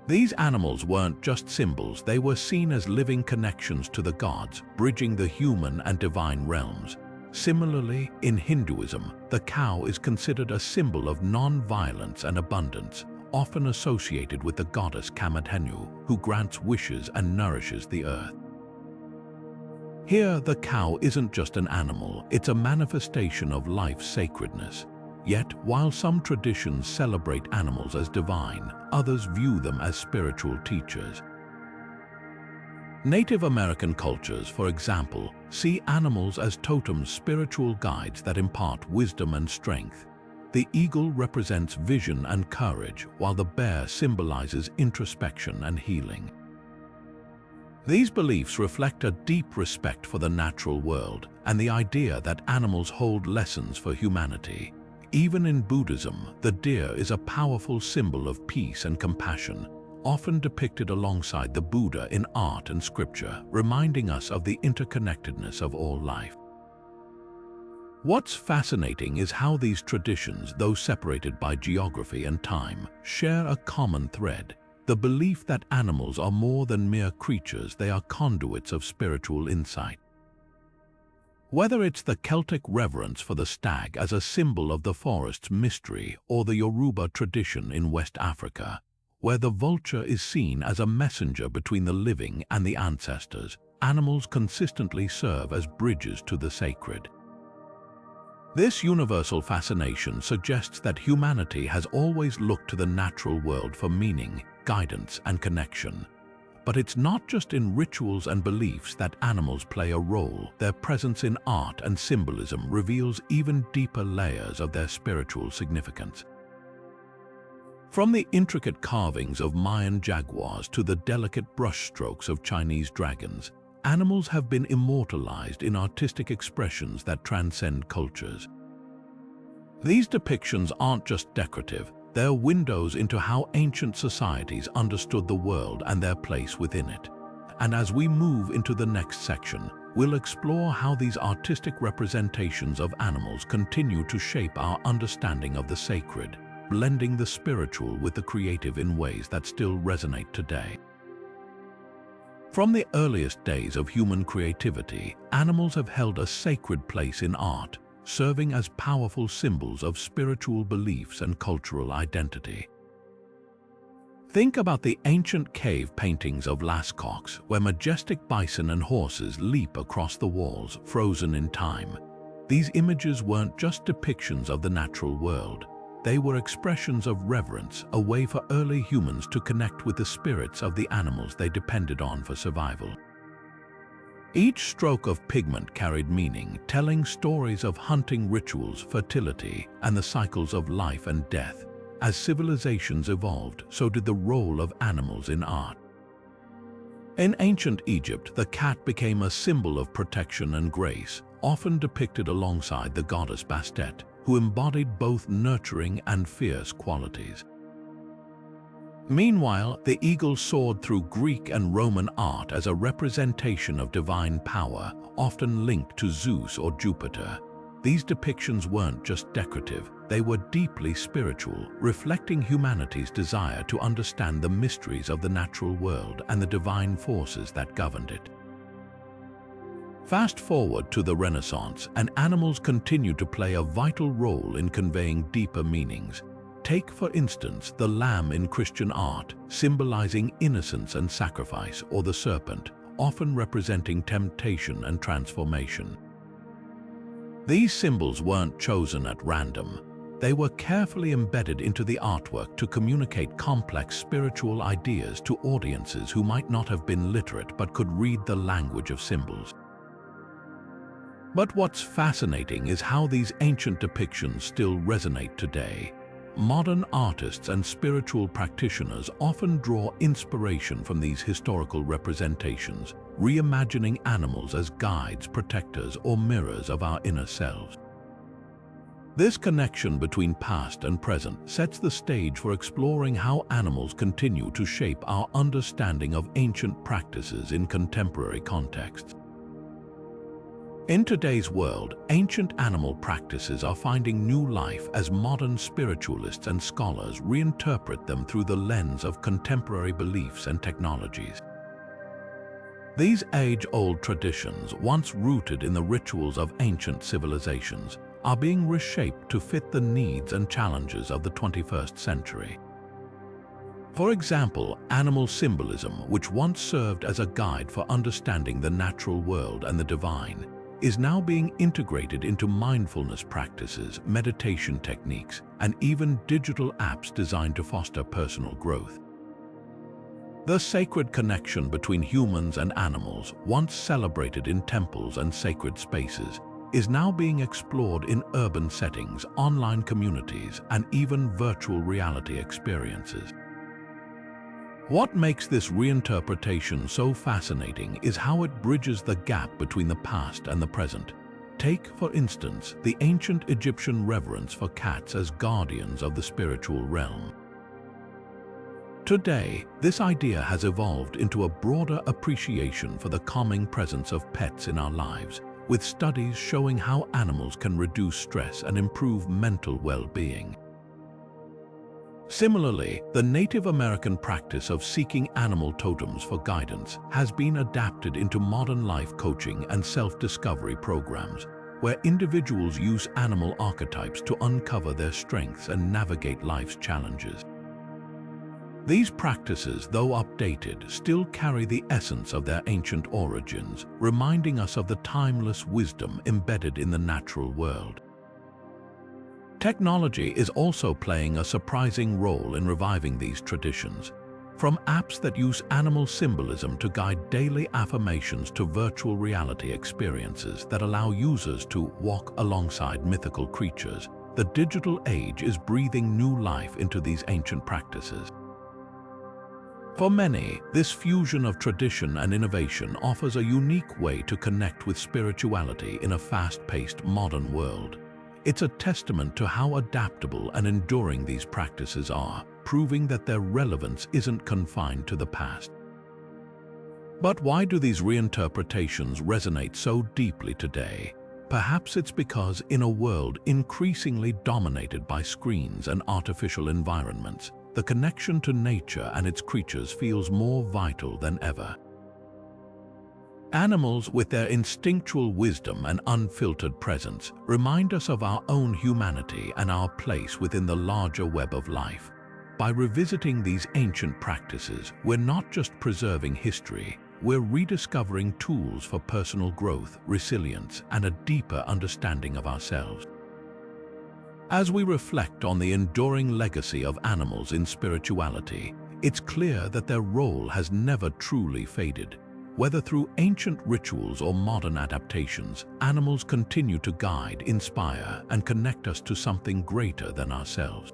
These animals weren't just symbols, they were seen as living connections to the gods, bridging the human and divine realms. Similarly, in Hinduism, the cow is considered a symbol of non-violence and abundance, often associated with the goddess Kamadhenu, who grants wishes and nourishes the earth. Here, the cow isn't just an animal, it's a manifestation of life's sacredness. Yet, while some traditions celebrate animals as divine, others view them as spiritual teachers. Native American cultures, for example, see animals as totems, spiritual guides that impart wisdom and strength. The eagle represents vision and courage, while the bear symbolizes introspection and healing. These beliefs reflect a deep respect for the natural world and the idea that animals hold lessons for humanity. Even in Buddhism, the deer is a powerful symbol of peace and compassion, often depicted alongside the Buddha in art and scripture, reminding us of the interconnectedness of all life. What's fascinating is how these traditions, though separated by geography and time, share a common thread: the belief that animals are more than mere creatures, they are conduits of spiritual insight. Whether it's the Celtic reverence for the stag as a symbol of the forest's mystery, or the Yoruba tradition in West Africa, where the vulture is seen as a messenger between the living and the ancestors, animals consistently serve as bridges to the sacred. This universal fascination suggests that humanity has always looked to the natural world for meaning, guidance, and connection. But it's not just in rituals and beliefs that animals play a role. Their presence in art and symbolism reveals even deeper layers of their spiritual significance. From the intricate carvings of Mayan jaguars to the delicate brushstrokes of Chinese dragons, animals have been immortalized in artistic expressions that transcend cultures. These depictions aren't just decorative, they're windows into how ancient societies understood the world and their place within it. And as we move into the next section, we'll explore how these artistic representations of animals continue to shape our understanding of the sacred, blending the spiritual with the creative in ways that still resonate today. From the earliest days of human creativity, animals have held a sacred place in art, serving as powerful symbols of spiritual beliefs and cultural identity. Think about the ancient cave paintings of Lascaux, where majestic bison and horses leap across the walls, frozen in time. These images weren't just depictions of the natural world. They were expressions of reverence, a way for early humans to connect with the spirits of the animals they depended on for survival. Each stroke of pigment carried meaning, telling stories of hunting rituals, fertility, and the cycles of life and death. As civilizations evolved, so did the role of animals in art. In ancient Egypt, the cat became a symbol of protection and grace, often depicted alongside the goddess Bastet, who embodied both nurturing and fierce qualities. Meanwhile, the eagle soared through Greek and Roman art as a representation of divine power, often linked to Zeus or Jupiter. These depictions weren't just decorative, they were deeply spiritual, reflecting humanity's desire to understand the mysteries of the natural world and the divine forces that governed it. Fast forward to the Renaissance, and animals continue to play a vital role in conveying deeper meanings. Take, for instance, the lamb in Christian art, symbolizing innocence and sacrifice, or the serpent, often representing temptation and transformation. These symbols weren't chosen at random. They were carefully embedded into the artwork to communicate complex spiritual ideas to audiences who might not have been literate but could read the language of symbols. But what's fascinating is how these ancient depictions still resonate today. Modern artists and spiritual practitioners often draw inspiration from these historical representations, reimagining animals as guides, protectors, or mirrors of our inner selves. This connection between past and present sets the stage for exploring how animals continue to shape our understanding of ancient practices in contemporary contexts. In today's world, ancient animal practices are finding new life as modern spiritualists and scholars reinterpret them through the lens of contemporary beliefs and technologies. These age-old traditions, once rooted in the rituals of ancient civilizations, are being reshaped to fit the needs and challenges of the 21st century. For example, animal symbolism, which once served as a guide for understanding the natural world and the divine, is now being integrated into mindfulness practices, meditation techniques, and even digital apps designed to foster personal growth. The sacred connection between humans and animals, once celebrated in temples and sacred spaces, is now being explored in urban settings, online communities, and even virtual reality experiences. What makes this reinterpretation so fascinating is how it bridges the gap between the past and the present. Take, for instance, the ancient Egyptian reverence for cats as guardians of the spiritual realm. Today, this idea has evolved into a broader appreciation for the calming presence of pets in our lives, with studies showing how animals can reduce stress and improve mental well-being. Similarly, the Native American practice of seeking animal totems for guidance has been adapted into modern life coaching and self-discovery programs, where individuals use animal archetypes to uncover their strengths and navigate life's challenges. These practices, though updated, still carry the essence of their ancient origins, reminding us of the timeless wisdom embedded in the natural world. Technology is also playing a surprising role in reviving these traditions. From apps that use animal symbolism to guide daily affirmations to virtual reality experiences that allow users to walk alongside mythical creatures, the digital age is breathing new life into these ancient practices. For many, this fusion of tradition and innovation offers a unique way to connect with spirituality in a fast-paced modern world. It's a testament to how adaptable and enduring these practices are, proving that their relevance isn't confined to the past. But why do these reinterpretations resonate so deeply today? Perhaps it's because in a world increasingly dominated by screens and artificial environments, the connection to nature and its creatures feels more vital than ever. Animals, with their instinctual wisdom and unfiltered presence, remind us of our own humanity and our place within the larger web of life. By revisiting these ancient practices, we're not just preserving history, we're rediscovering tools for personal growth, resilience, and a deeper understanding of ourselves. As we reflect on the enduring legacy of animals in spirituality, it's clear that their role has never truly faded. Whether through ancient rituals or modern adaptations, animals continue to guide, inspire, and connect us to something greater than ourselves.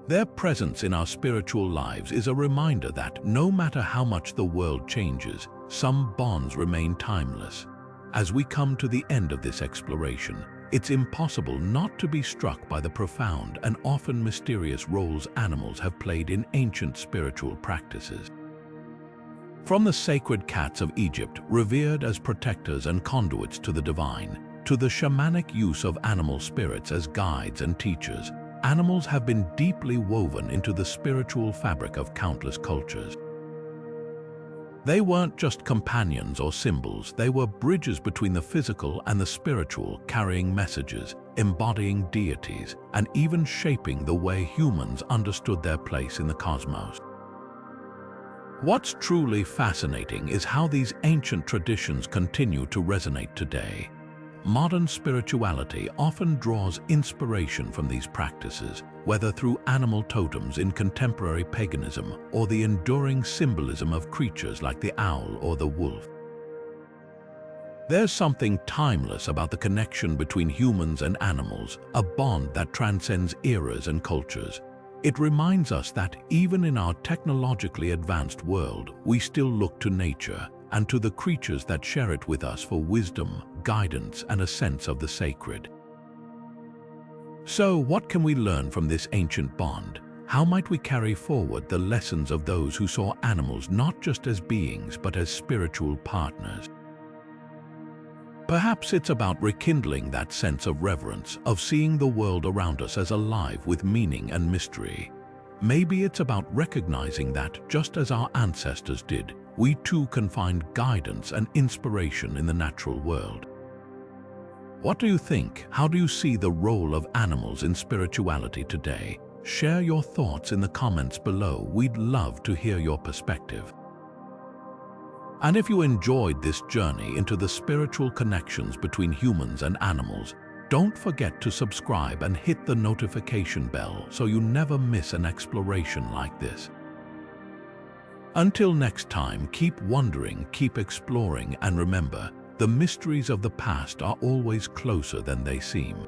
Their presence in our spiritual lives is a reminder that, no matter how much the world changes, some bonds remain timeless. As we come to the end of this exploration, it's impossible not to be struck by the profound and often mysterious roles animals have played in ancient spiritual practices. From the sacred cats of Egypt, revered as protectors and conduits to the divine, to the shamanic use of animal spirits as guides and teachers, animals have been deeply woven into the spiritual fabric of countless cultures. They weren't just companions or symbols, they were bridges between the physical and the spiritual, carrying messages, embodying deities, and even shaping the way humans understood their place in the cosmos. What's truly fascinating is how these ancient traditions continue to resonate today. Modern spirituality often draws inspiration from these practices, whether through animal totems in contemporary paganism or the enduring symbolism of creatures like the owl or the wolf. There's something timeless about the connection between humans and animals, a bond that transcends eras and cultures. It reminds us that even in our technologically advanced world, we still look to nature and to the creatures that share it with us for wisdom, guidance, and a sense of the sacred. So, what can we learn from this ancient bond? How might we carry forward the lessons of those who saw animals not just as beings but as spiritual partners? Perhaps it's about rekindling that sense of reverence, of seeing the world around us as alive with meaning and mystery. Maybe it's about recognizing that, just as our ancestors did, we too can find guidance and inspiration in the natural world. What do you think? How do you see the role of animals in spirituality today? Share your thoughts in the comments below. We'd love to hear your perspective. And if you enjoyed this journey into the spiritual connections between humans and animals, don't forget to subscribe and hit the notification bell so you never miss an exploration like this. Until next time, keep wondering, keep exploring, and remember, the mysteries of the past are always closer than they seem.